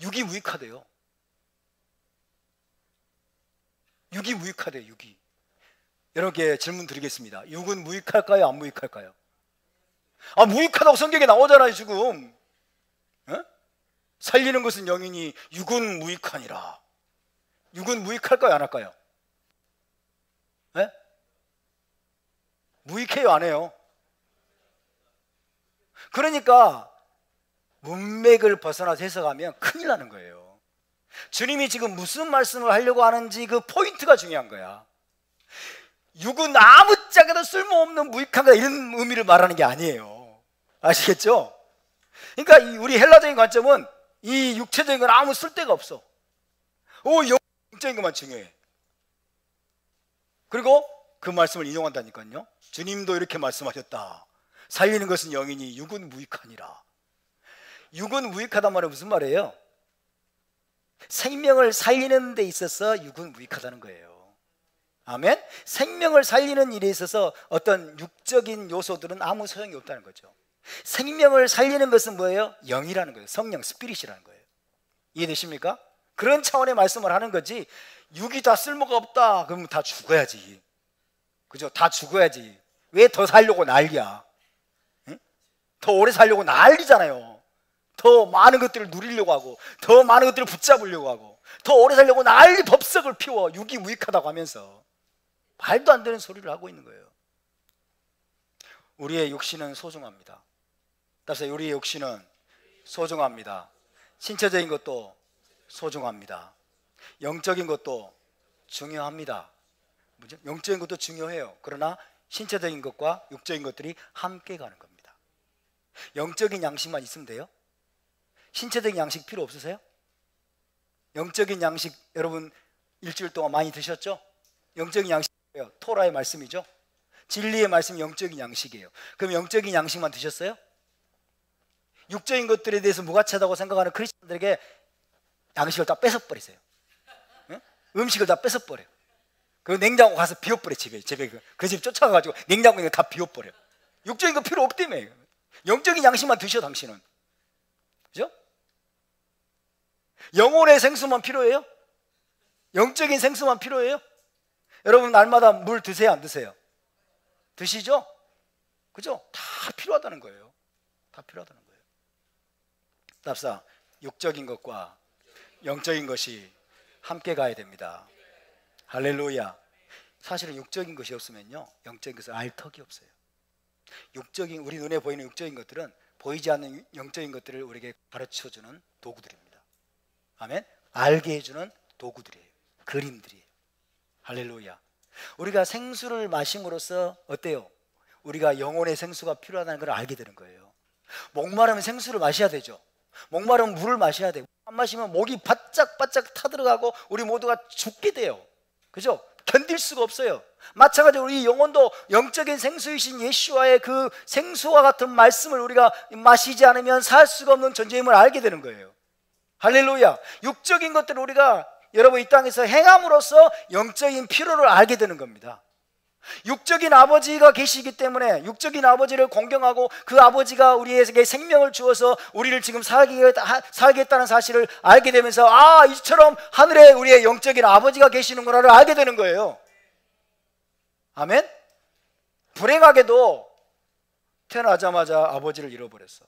육이 무익하대요. 육이 무익하대요. 육이. 여러분께 질문 드리겠습니다. 육은 무익할까요? 안 무익할까요? 아, 무익하다고 성경에 나오잖아요 지금. 에? 살리는 것은 영이니 육은 무익하니라. 육은 무익할까요? 안 할까요? 에? 무익해요? 안 해요? 그러니까 문맥을 벗어나서 해석하면 큰일 나는 거예요. 주님이 지금 무슨 말씀을 하려고 하는지 그 포인트가 중요한 거야. 육은 아무짝에도 쓸모없는 무익한 거, 이런 의미를 말하는 게 아니에요. 아시겠죠? 그러니까 우리 헬라적인 관점은 이 육체적인 건 아무 쓸데가 없어. 영적인 것만 중요해. 그리고 그 말씀을 인용한다니까요. 주님도 이렇게 말씀하셨다. 살리는 것은 영이니 육은 무익하니라. 육은 무익하단 말은 무슨 말이에요? 생명을 살리는 데 있어서 육은 무익하다는 거예요. 아멘? 생명을 살리는 일에 있어서 어떤 육적인 요소들은 아무 소용이 없다는 거죠. 생명을 살리는 것은 뭐예요? 영이라는 거예요. 성령, 스피릿이라는 거예요. 이해되십니까? 그런 차원의 말씀을 하는 거지, 육이 다 쓸모가 없다 그러면 다 죽어야지. 그죠? 다 죽어야지. 왜 더 살려고 난리야? 응? 더 오래 살려고 난리잖아요. 더 많은 것들을 누리려고 하고, 더 많은 것들을 붙잡으려고 하고, 더 오래 살려고 난리 법석을 피워 유기무익하다고 하면서 말도 안 되는 소리를 하고 있는 거예요. 우리의 육신은 소중합니다. 따라서 우리의 육신은 소중합니다. 신체적인 것도 소중합니다. 영적인 것도 중요합니다. 영적인 것도 중요해요. 그러나 신체적인 것과 육적인 것들이 함께 가는 겁니다. 영적인 양식만 있으면 돼요? 신체적인 양식 필요 없으세요? 영적인 양식 여러분 일주일 동안 많이 드셨죠? 영적인 양식이에요. 토라의 말씀이죠. 진리의 말씀이 영적인 양식이에요. 그럼 영적인 양식만 드셨어요? 육적인 것들에 대해서 무가치하다고 생각하는 크리스천들에게 양식을 다 뺏어버리세요. 응? 음식을 다 뺏어버려요. 그 냉장고 가서 비워버려. 집에 그 집 쫓아가가지고 냉장고에 다 비워버려. 육적인 거 필요 없다며. 영적인 양식만 드셔 당신은. 그죠? 영혼의 생수만 필요해요? 영적인 생수만 필요해요? 여러분 날마다 물 드세요 안 드세요? 드시죠? 그죠? 다 필요하다는 거예요. 다 필요하다는 거예요. 답사 육적인 것과 영적인 것이 함께 가야 됩니다. 할렐루야. 사실은 육적인 것이 없으면요 영적인 것을 알 턱이 없어요. 육적인 우리 눈에 보이는 육적인 것들은 보이지 않는 영적인 것들을 우리에게 가르쳐주는 도구들입니다. 아멘. 알게 해주는 도구들이에요. 그림들이에요. 할렐루야. 우리가 생수를 마심으로써 어때요? 우리가 영혼의 생수가 필요하다는 걸 알게 되는 거예요. 목마르면 생수를 마셔야 되죠. 목마르면 물을 마셔야 돼요. 안 마시면 목이 바짝바짝 타들어가고 우리 모두가 죽게 돼요. 그죠? 견딜 수가 없어요. 마찬가지로 우리 영혼도 영적인 생수이신 예수와의 그 생수와 같은 말씀을 우리가 마시지 않으면 살 수가 없는 존재임을 알게 되는 거예요. 할렐루야. 육적인 것들을 우리가 여러분 이 땅에서 행함으로써 영적인 필요를 알게 되는 겁니다. 육적인 아버지가 계시기 때문에 육적인 아버지를 공경하고 그 아버지가 우리에게 생명을 주어서 우리를 지금 살게 했다는 사실을 알게 되면서 아 이처럼 하늘에 우리의 영적인 아버지가 계시는구나를 알게 되는 거예요. 아멘. 불행하게도 태어나자마자 아버지를 잃어버렸어.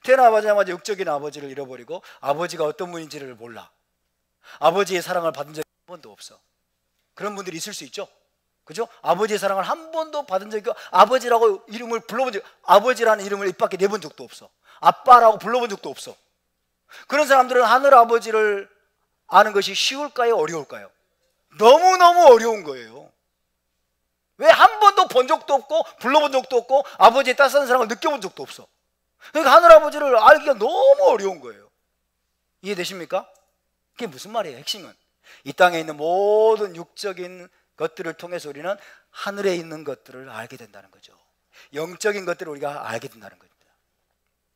태어나자마자 육적인 아버지를 잃어버리고 아버지가 어떤 분인지를 몰라. 아버지의 사랑을 받은 적이 한 번도 없어. 그런 분들이 있을 수 있죠. 그죠? 아버지의 사랑을 한 번도 받은 적이 없고 아버지라고 이름을 불러본 적 아버지라는 이름을 입 밖에 내본 적도 없어. 아빠라고 불러본 적도 없어. 그런 사람들은 하늘 아버지를 아는 것이 쉬울까요? 어려울까요? 너무너무 어려운 거예요. 왜 한 번도 본 적도 없고 불러본 적도 없고 아버지의 따스한 사랑을 느껴본 적도 없어. 그러니까 하늘 아버지를 알기가 너무 어려운 거예요. 이해되십니까? 그게 무슨 말이에요? 핵심은 이 땅에 있는 모든 육적인 것들을 통해서 우리는 하늘에 있는 것들을 알게 된다는 거죠. 영적인 것들을 우리가 알게 된다는 겁니다.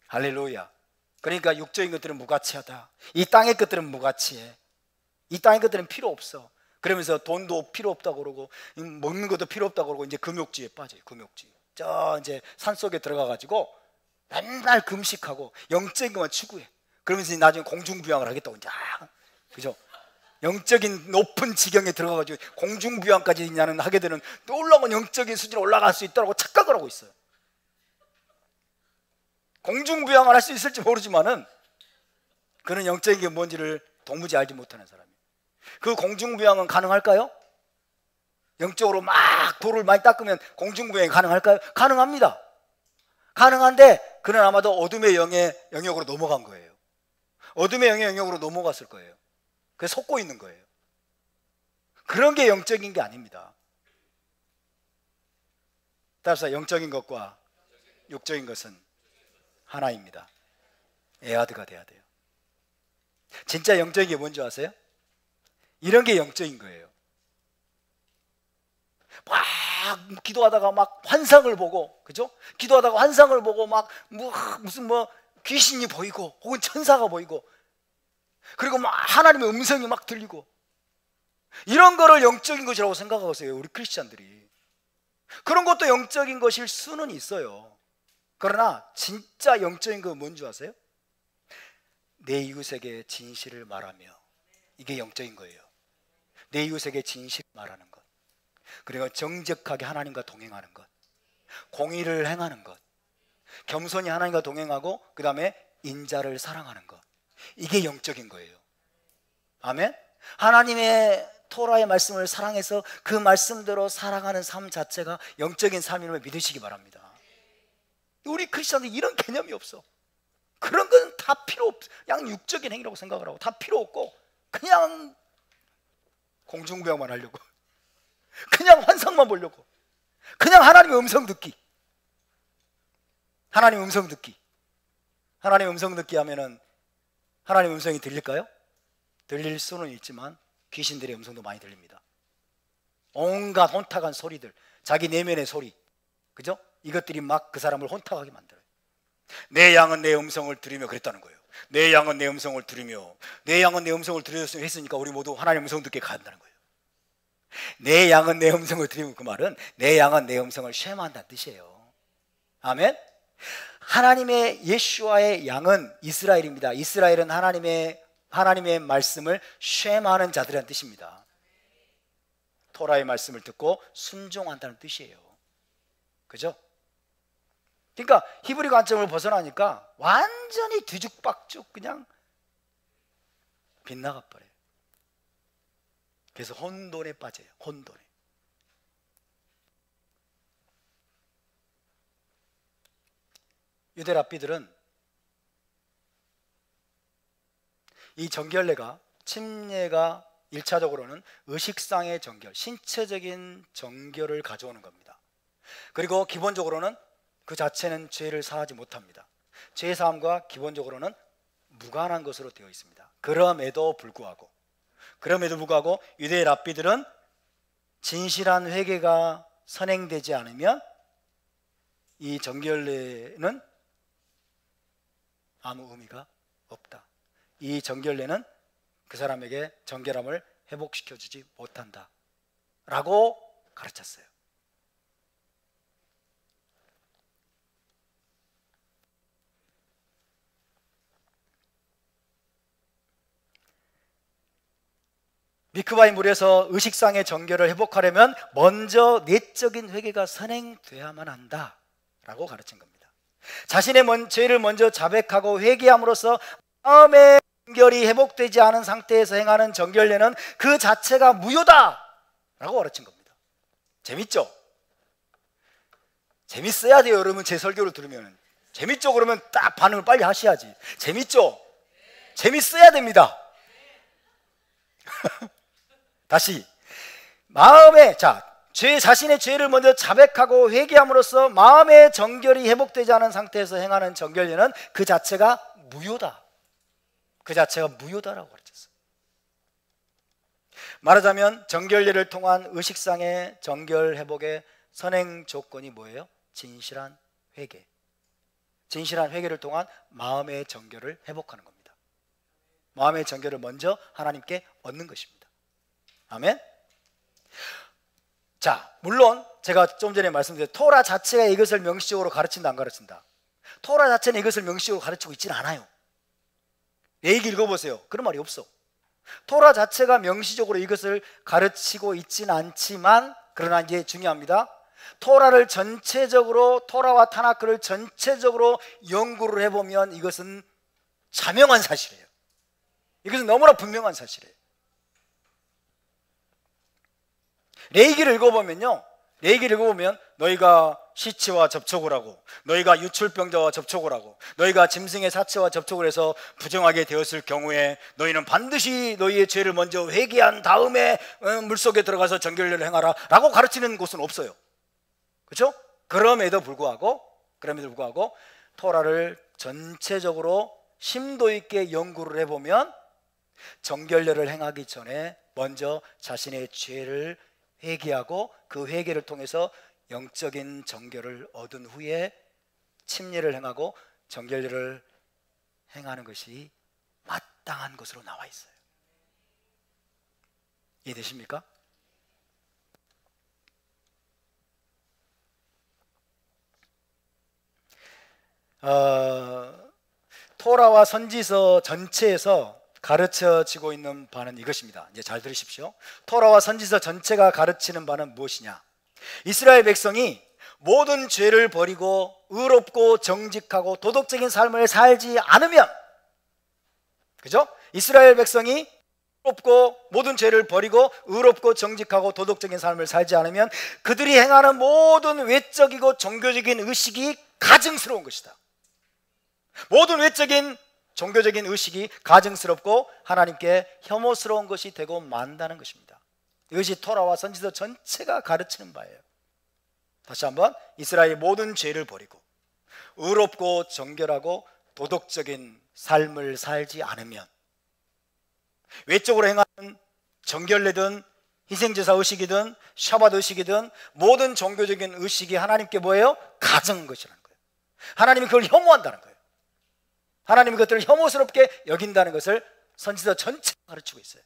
할렐루야. 그러니까 육적인 것들은 무가치하다. 이 땅의 것들은 무가치해. 이 땅의 것들은 필요 없어. 그러면서 돈도 필요 없다고 그러고 먹는 것도 필요 없다고 그러고 이제 금욕지에 빠져요. 금욕지. 저 이제 산속에 들어가 가지고 맨날 금식하고 영적인 것만 추구해. 그러면서 나중에 공중부양을 하겠다고 이제 그죠? 영적인 높은 지경에 들어가가지고 공중부양까지 있냐는 하게 되는 놀라운 영적인 수준에 올라갈 수 있다고 착각을 하고 있어요. 공중부양을 할 수 있을지 모르지만은 그는 영적인 게 뭔지를 도무지 알지 못하는 사람이에요. 그 공중부양은 가능할까요? 영적으로 막 돌을 많이 닦으면 공중부양이 가능할까요? 가능합니다. 가능한데 그는 아마도 어둠의 영역으로 넘어간 거예요. 어둠의 영역으로 넘어갔을 거예요. 그래서 속고 있는 거예요. 그런 게 영적인 게 아닙니다. 따라서 영적인 것과 육적인 것은 하나입니다. 에아드가 돼야 돼요. 진짜 영적인 게 뭔지 아세요? 이런 게 영적인 거예요. 막 기도하다가 막 환상을 보고, 그죠? 기도하다가 환상을 보고 막 무슨 귀신이 보이고 혹은 천사가 보이고 그리고 막 하나님의 음성이 막 들리고 이런 거를 영적인 것이라고 생각하세요. 우리 크리스찬들이. 그런 것도 영적인 것일 수는 있어요. 그러나 진짜 영적인 건 뭔지 아세요? 내 이웃에게 진실을 말하며, 이게 영적인 거예요. 내 이웃에게 진실을 말하는 것. 그리고 정직하게 하나님과 동행하는 것, 공의를 행하는 것, 겸손히 하나님과 동행하고 그 다음에 인자를 사랑하는 것, 이게 영적인 거예요. 아멘. 하나님의 토라의 말씀을 사랑해서 그 말씀대로 살아가는 삶 자체가 영적인 삶임을 믿으시기 바랍니다. 우리 크리스천들 이런 개념이 없어. 그런 건 다 필요 없어. 그냥 육적인 행위라고 생각을 하고 다 필요 없고 그냥 공중부양만 하려고, 그냥 환상만 보려고, 그냥 하나님의 음성 듣기. 하나님의 음성 듣기. 하나님의 음성 듣기 하면은 하나님의 음성이 들릴까요? 들릴 수는 있지만 귀신들의 음성도 많이 들립니다. 온갖 혼탁한 소리들, 자기 내면의 소리, 그죠? 이것들이 막 그 사람을 혼탁하게 만들어요. 내 양은 내 음성을 들으며 그랬다는 거예요. 내 양은 내 음성을 들으며, 내 양은 내 음성을 들으셨으면 했으니까 우리 모두 하나님의 음성 듣게 간다는 거예요. 내 양은 내 음성을 들으면 그 말은 내 양은 내 음성을 쉐마한다는 뜻이에요. 아멘. 하나님의 예수와의 양은 이스라엘입니다. 이스라엘은 하나님의 말씀을 쉐마하는 자들이라는 뜻입니다. 토라의 말씀을 듣고 순종한다는 뜻이에요. 그죠? 그러니까 히브리 관점을 벗어나니까 완전히 뒤죽박죽 그냥 빗나가 버려요. 그래서 혼돈에 빠져요. 혼돈에. 유대 랍비들은 이 정결례가, 침례가 1차적으로는 의식상의 정결, 신체적인 정결을 가져오는 겁니다. 그리고 기본적으로는 그 자체는 죄를 사하지 못합니다. 죄 사함과 기본적으로는 무관한 것으로 되어 있습니다. 그럼에도 불구하고 유대 랍비들은 진실한 회개가 선행되지 않으면 이 정결례는 아무 의미가 없다. 이 정결례는 그 사람에게 정결함을 회복시켜주지 못한다 라고 가르쳤어요. 미크바의 물에서 의식상의 정결을 회복하려면 먼저 내적인 회개가 선행돼야만 한다 라고 가르친 겁니다. 자신의 죄를 먼저 자백하고 회개함으로써 마음의 정결이 회복되지 않은 상태에서 행하는 정결례는 그 자체가 무효다 라고 가르친 겁니다. 재밌죠? 재밌어야 돼요. 여러분 제 설교를 들으면. 재밌죠? 그러면 딱 반응을 빨리 하셔야지. 재밌죠? 재밌어야 됩니다. 다시 자신의 죄를 먼저 자백하고 회개함으로써 마음의 정결이 회복되지 않은 상태에서 행하는 정결례는 그 자체가 무효다. 그 자체가 무효다라고 가르쳤어요. 말하자면 정결례를 통한 의식상의 정결 회복의 선행 조건이 뭐예요? 진실한 회개. 진실한 회개를 통한 마음의 정결을 회복하는 겁니다. 마음의 정결을 먼저 하나님께 얻는 것입니다. 아멘. 자, 물론 제가 좀 전에 말씀드린 토라 자체가 이것을 명시적으로 가르친다 안 가르친다? 토라 자체는 이것을 명시적으로 가르치고 있지는 않아요. 얘기 읽어보세요. 그런 말이 없어. 토라 자체가 명시적으로 이것을 가르치고 있지는 않지만, 그러나 이제 중요합니다. 토라와 타나크를 전체적으로 연구를 해보면 이것은 자명한 사실이에요. 이것은 너무나 분명한 사실이에요. 레위기를 읽어보면 너희가 시체와 접촉을 하고, 너희가 유출병자와 접촉을 하고, 너희가 짐승의 사체와 접촉을 해서 부정하게 되었을 경우에 너희는 반드시 너희의 죄를 먼저 회개한 다음에 물속에 들어가서 정결례를 행하라 라고 가르치는 곳은 없어요. 그렇죠? 그럼에도 불구하고 토라를 전체적으로 심도 있게 연구를 해보면 정결례를 행하기 전에 먼저 자신의 죄를 회개하고 그 회개를 통해서 영적인 정결을 얻은 후에 침례를 행하고 정결례를 행하는 것이 마땅한 것으로 나와 있어요. 이해되십니까? 토라와 선지서 전체에서 가르쳐지고 있는 바는 이것입니다. 이제 잘 들으십시오. 토라와 선지서 전체가 가르치는 바는 무엇이냐? 이스라엘 백성이 모든 죄를 버리고 의롭고 정직하고 도덕적인 삶을 살지 않으면, 그죠? 이스라엘 백성이 의롭고 모든 죄를 버리고 의롭고 정직하고 도덕적인 삶을 살지 않으면 그들이 행하는 모든 외적이고 종교적인 의식이 가증스러운 것이다. 모든 외적인 종교적인 의식이 가증스럽고 하나님께 혐오스러운 것이 되고 만다는 것입니다. 이것이 토라와 선지서 전체가 가르치는 바예요. 다시 한번, 이스라엘이 모든 죄를 버리고 의롭고 정결하고 도덕적인 삶을 살지 않으면, 외적으로 행하는 정결례든 희생제사 의식이든 샤밧 의식이든 모든 종교적인 의식이 하나님께 뭐예요? 가증한 것이라는 거예요. 하나님이 그걸 혐오한다는 거예요. 하나님이 그것들을 혐오스럽게 여긴다는 것을 선지서 전체가 가르치고 있어요.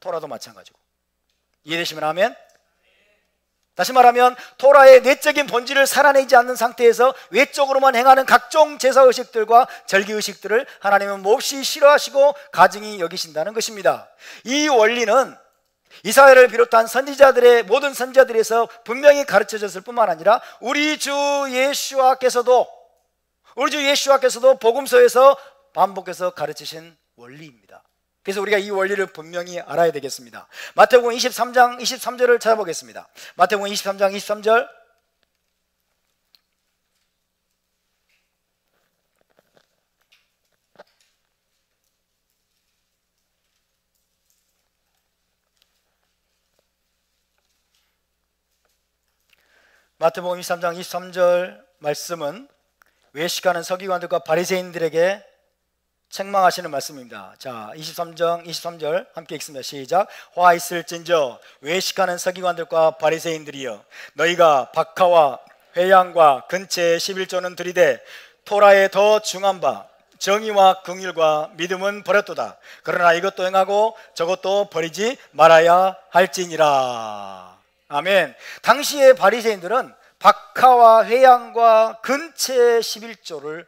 토라도 마찬가지고. 이해되시면 아멘. 다시 말하면 토라의 내적인 본질을 살아내지 않는 상태에서 외적으로만 행하는 각종 제사의식들과 절기의식들을 하나님은 몹시 싫어하시고 가증히 여기신다는 것입니다. 이 원리는 이사야를 비롯한 선지자들의 모든 선지자들에서 분명히 가르쳐졌을 뿐만 아니라 우리 주 예수와께서도 복음서에서 반복해서 가르치신 원리입니다. 그래서 우리가 이 원리를 분명히 알아야 되겠습니다. 마태복음 23장 23절을 찾아보겠습니다. 마태복음 23장 23절. 마태복음 23장 23절 말씀은 외식하는 서기관들과 바리새인들에게 책망하시는 말씀입니다. 자, 23절 함께 읽습니다. 시작. 화 있을진저 외식하는 서기관들과 바리새인들이여, 너희가 박하와 회양과 근체의 11조는 들이되 토라에 더 중한 바 정의와 긍휼과 믿음은 버렸도다. 그러나 이것도 행하고 저것도 버리지 말아야 할지니라. 아멘. 당시의 바리새인들은 박하와 회양과 근체의 11조를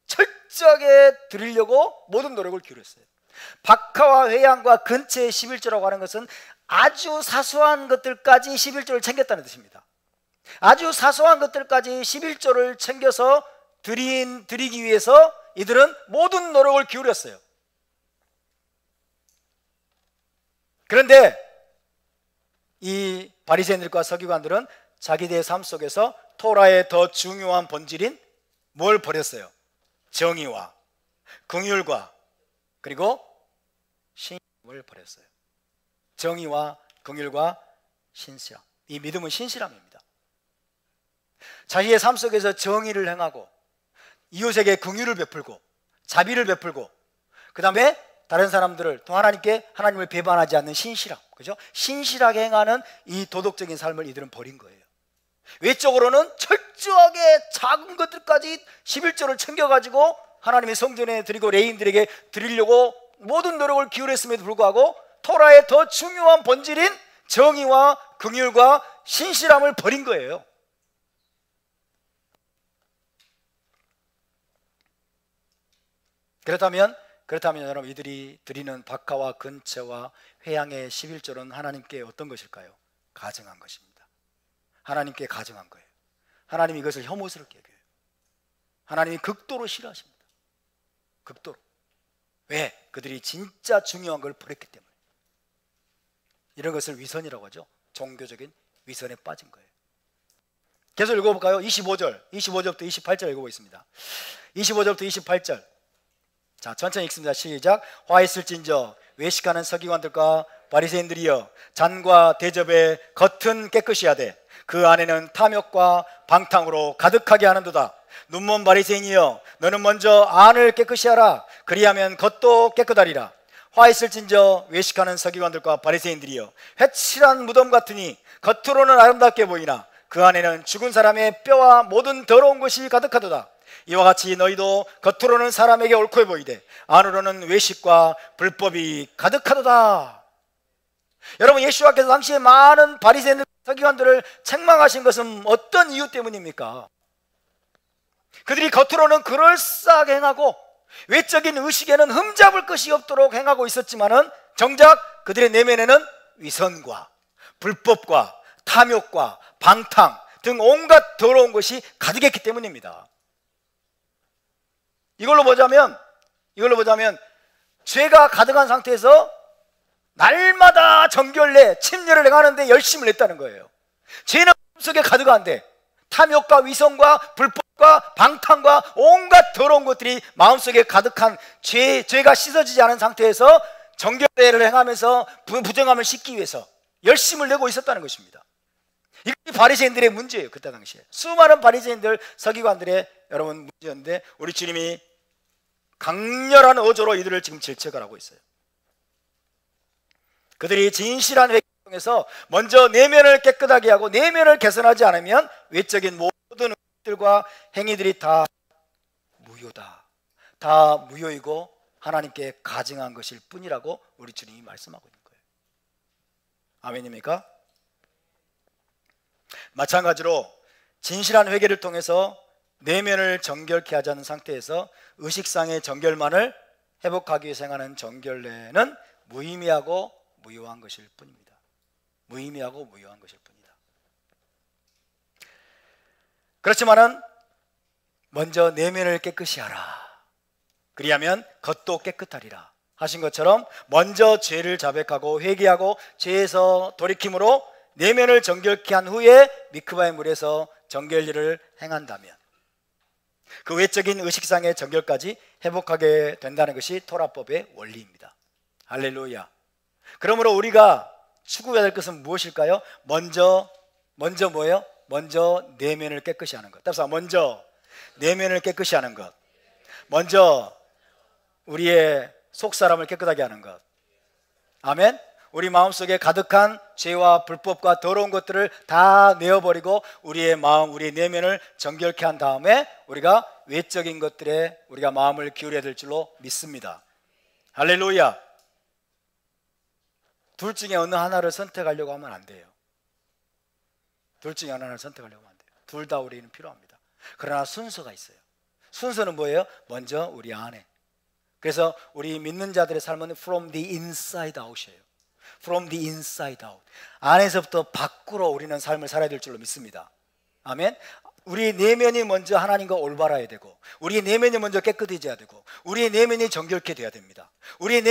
철저하게 드리려고 모든 노력을 기울였어요. 박하와 회양과 근체의 11조라고 하는 것은 아주 사소한 것들까지 11조를 챙겼다는 뜻입니다. 아주 사소한 것들까지 11조를 챙겨서 드리기 위해서 이들은 모든 노력을 기울였어요. 그런데 이 바리새인들과 서기관들은 자기들의 삶 속에서 토라의 더 중요한 본질인 뭘 버렸어요? 정의와 긍휼과 그리고 신실함을 버렸어요. 정의와 긍휼과 신실함. 이 믿음은 신실함입니다. 자기의 삶 속에서 정의를 행하고 이웃에게 긍휼을 베풀고 자비를 베풀고 그 다음에 다른 사람들을 또 하나님을 배반하지 않는 신실함, 그죠? 신실하게 행하는 이 도덕적인 삶을 이들은 버린 거예요. 외적으로는 철저하게 작은 것들까지 11조를 챙겨가지고 하나님의 성전에 드리고 레위인들에게 드리려고 모든 노력을 기울였음에도 불구하고 토라의 더 중요한 본질인 정의와 긍휼과 신실함을 버린 거예요. 그렇다면 여러분, 이들이 드리는 박하와 근체와 회양의 11조는 하나님께 어떤 것일까요? 가증한 것입니다. 하나님께 가증한 거예요. 하나님이 이것을 혐오스럽게 여겨요. 하나님이 극도로 싫어하십니다. 극도로. 왜? 그들이 진짜 중요한 걸 버렸기 때문에. 이런 것을 위선이라고 하죠. 종교적인 위선에 빠진 거예요. 계속 읽어볼까요? 25절부터 28절 읽어보겠습니다. 25절부터 28절. 자, 천천히 읽습니다. 시작. 화 있을진저 외식하는 서기관들과 바리새인들이여, 잔과 대접의 겉은 깨끗이 하되 그 안에는 탐욕과 방탕으로 가득하게 하는도다. 눈먼 바리새인이여, 너는 먼저 안을 깨끗이 하라. 그리하면 겉도 깨끗하리라. 화 있을진저 외식하는 서기관들과 바리새인들이여, 회칠한 무덤 같으니 겉으로는 아름답게 보이나 그 안에는 죽은 사람의 뼈와 모든 더러운 것이 가득하도다. 이와 같이 너희도 겉으로는 사람에게 옳게 보이되 안으로는 외식과 불법이 가득하도다. 여러분, 예수와께서 당시에 많은 바리새인들 서기관들을 책망하신 것은 어떤 이유 때문입니까? 그들이 겉으로는 그럴싸하게 행하고 외적인 의식에는 흠잡을 것이 없도록 행하고 있었지만은 정작 그들의 내면에는 위선과 불법과 탐욕과 방탕 등 온갖 더러운 것이 가득했기 때문입니다. 이걸로 보자면 죄가 가득한 상태에서 날마다 정결례, 침례를 행하는데 열심을 냈다는 거예요. 죄는 속에 가득한데 탐욕과 위선과 불법과 방탕과 온갖 더러운 것들이 마음속에 가득한 죄가 씻어지지 않은 상태에서 정결례를 행하면서 부정함을 씻기 위해서 열심을 내고 있었다는 것입니다. 이게 바리새인들의 문제예요. 그때 당시에 수많은 바리새인들, 서기관들의 여러분 문제였는데 우리 주님이 강렬한 어조로 이들을 지금 질책을 하고 있어요. 그들이 진실한 회개를 통해서 먼저 내면을 깨끗하게 하고 내면을 개선하지 않으면 외적인 모든 것들과 행위들이 다 무효다, 다 무효이고 하나님께 가증한 것일 뿐이라고 우리 주님이 말씀하고 있는 거예요. 아멘입니까? 마찬가지로 진실한 회개를 통해서 내면을 정결케 하지 않은 상태에서 의식상의 정결만을 회복하기 위해서 행하는 정결례는 무의미하고 무효한 것일 뿐입니다. 무의미하고 무효한 것일 뿐이다. 그렇지만은 먼저 내면을 깨끗이 하라, 그리하면 겉도 깨끗하리라 하신 것처럼 먼저 죄를 자백하고 회개하고 죄에서 돌이킴으로 내면을 정결케 한 후에 미크바의 물에서 정결례를 행한다면 그 외적인 의식상의 정결까지 회복하게 된다는 것이 토라법의 원리입니다. 할렐루야. 그러므로 우리가 추구해야 될 것은 무엇일까요? 먼저 뭐예요? 먼저 내면을 깨끗이 하는 것. 따라서 먼저 내면을 깨끗이 하는 것, 먼저 우리의 속사람을 깨끗하게 하는 것. 아멘. 우리 마음속에 가득한 죄와 불법과 더러운 것들을 다 내어버리고 우리의 마음, 우리의 내면을 정결케 한 다음에 우리가 외적인 것들에 우리가 마음을 기울여야 될 줄로 믿습니다. 할렐루야. 둘 중에 어느 하나를 선택하려고 하면 안 돼요. 둘 중에 하나를 선택하려고 하면 안 돼요. 둘 다 우리는 필요합니다. 그러나 순서가 있어요. 순서는 뭐예요? 먼저 우리 안에. 그래서 우리 믿는 자들의 삶은 from the inside out이에요. From the inside out. 안에서부터 밖으로 우리는 삶을 살아야 될 줄로 믿습니다. 아멘. 우리 내면이 먼저 하나님과 올바라야 되고 우리 내면이 먼저 깨끗해져야 되고 우리의 내면이 정결케 돼야 됩니다. 우리의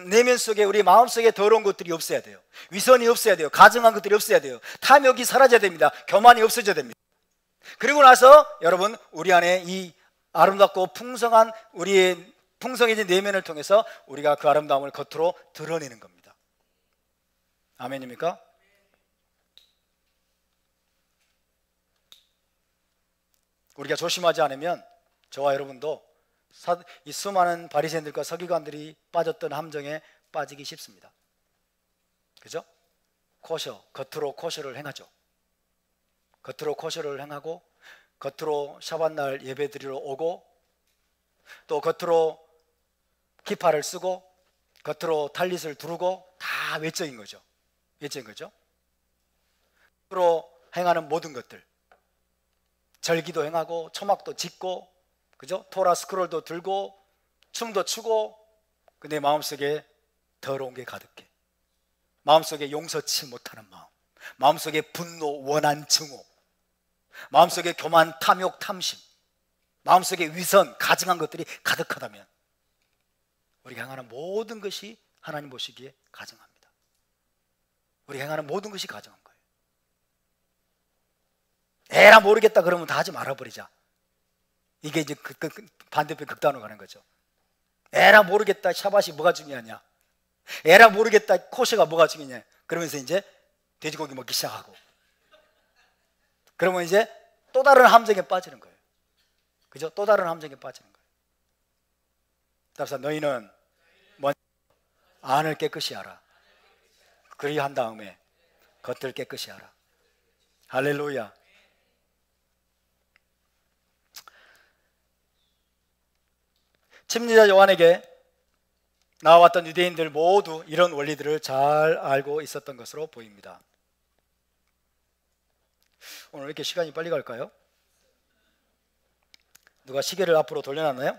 내면 속에, 우리 마음 속에 더러운 것들이 없어야 돼요. 위선이 없어야 돼요. 가증한 것들이 없어야 돼요. 탐욕이 사라져야 됩니다. 교만이 없어져야 됩니다. 그리고 나서 여러분 우리 안에 이 아름답고 풍성한 우리의 풍성해진 내면을 통해서 우리가 그 아름다움을 겉으로 드러내는 겁니다. 아멘입니까? 우리가 조심하지 않으면 저와 여러분도 이 수많은 바리새인들과 서기관들이 빠졌던 함정에 빠지기 쉽습니다. 그죠? 겉으로 코셔를 행하죠. 겉으로 코셔를 행하고 겉으로 샤밧날 예배 드리러 오고 또 겉으로 기파를 쓰고 겉으로 탈릿을 두르고 다 외적인 거죠. 외적인 거죠. 겉으로 행하는 모든 것들, 절기도 행하고 초막도 짓고 그죠? 토라 스크롤도 들고 춤도 추고 근데 마음속에 더러운 게 가득해. 마음속에 용서치 못하는 마음, 마음속에 분노, 원한, 증오, 마음속에 교만, 탐욕, 탐심, 마음속에 위선, 가증한 것들이 가득하다면 우리가 행하는 모든 것이 하나님 보시기에 가증합니다. 우리가 행하는 모든 것이 가증한 거예요. 에라 모르겠다 그러면 다 하지 말아버리자. 이게 이제 반대편 극단으로 가는 거죠. 에라 모르겠다 샤밧이 뭐가 중요하냐, 에라 모르겠다 코셔가 뭐가 중요하냐 그러면서 이제 돼지고기 먹기 시작하고 그러면 이제 또 다른 함정에 빠지는 거예요. 그죠? 또 다른 함정에 빠지는 거예요. 따라서 너희는 먼저 안을 깨끗이 하라. 그리한 다음에 겉을 깨끗이 하라. 할렐루야. 침례자 요한에게 나와왔던 유대인들 모두 이런 원리들을 잘 알고 있었던 것으로 보입니다. 오늘 왜 이렇게 시간이 빨리 갈까요? 누가 시계를 앞으로 돌려놨나요?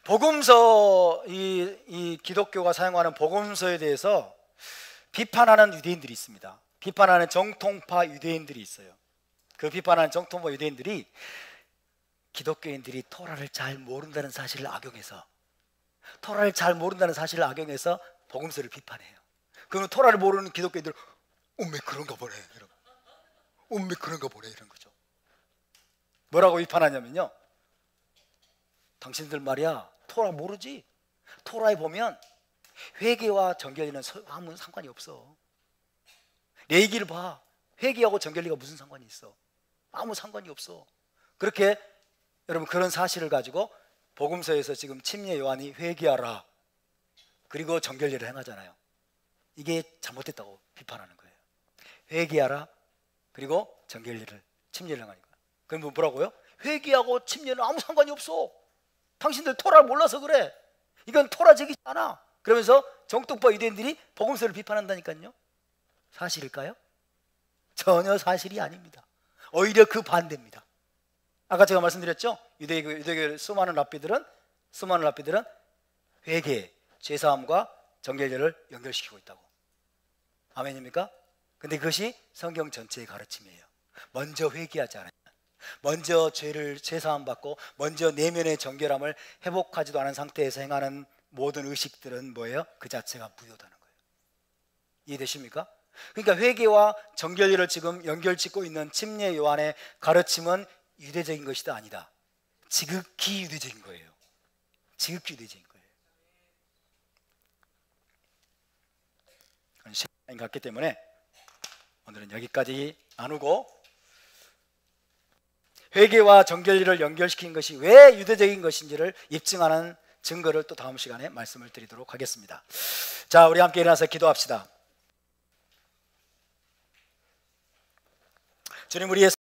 복음서 이 기독교가 사용하는 복음서에 대해서 비판하는 유대인들이 있습니다. 비판하는 정통파 유대인들이 있어요. 그 비판하는 정통파 유대인들이 기독교인들이 토라를 잘 모른다는 사실을 악용해서 복음서를 비판해요. 그러면 토라를 모르는 기독교인들 엄매 그런가 보네 이런 거죠. 뭐라고 비판하냐면요, 당신들 말이야 토라 모르지? 토라에 보면 회개와 정결리는 아무 상관이 없어. 레위기를 봐. 회개하고 정결리가 무슨 상관이 있어? 아무 상관이 없어. 그렇게 여러분 그런 사실을 가지고 복음서에서 지금 침례 요한이 회개하라 그리고 정결리를 행하잖아요. 이게 잘못됐다고 비판하는 거예요. 회개하라 그리고 정결리를 침례를 행하니까. 그럼 뭐라고요? 회개하고 침례는 아무 상관이 없어. 당신들 토라를 몰라서 그래. 이건 토라적이지 않아. 그러면서 정통파 유대인들이 복음서를 비판한다니까요. 사실일까요? 전혀 사실이 아닙니다. 오히려 그 반대입니다. 아까 제가 말씀드렸죠? 유대교 수많은 랍비들은 회개, 죄사함과 정결례를 연결시키고 있다고. 아멘입니까? 근데 그것이 성경 전체의 가르침이에요. 먼저 회개하지 않아요. 먼저 죄사함 받고 먼저 내면의 정결함을 회복하지도 않은 상태에서 행하는 모든 의식들은 뭐예요? 그 자체가 무효다는 거예요. 이해되십니까? 그러니까 회개와 정결례를 지금 연결짓고 있는 침례 요한의 가르침은 유대적인 것이 아니다. 지극히 유대적인 거예요. 지극히 유대적인 거예요. 시간이 갔기 때문에 오늘은 여기까지 나누고, 회개와 정결례를 연결시킨 것이 왜 유대적인 것인지를 입증하는 증거를 또 다음 시간에 말씀을 드리도록 하겠습니다. 자, 우리 함께 일어나서 기도합시다. 주님, 우리의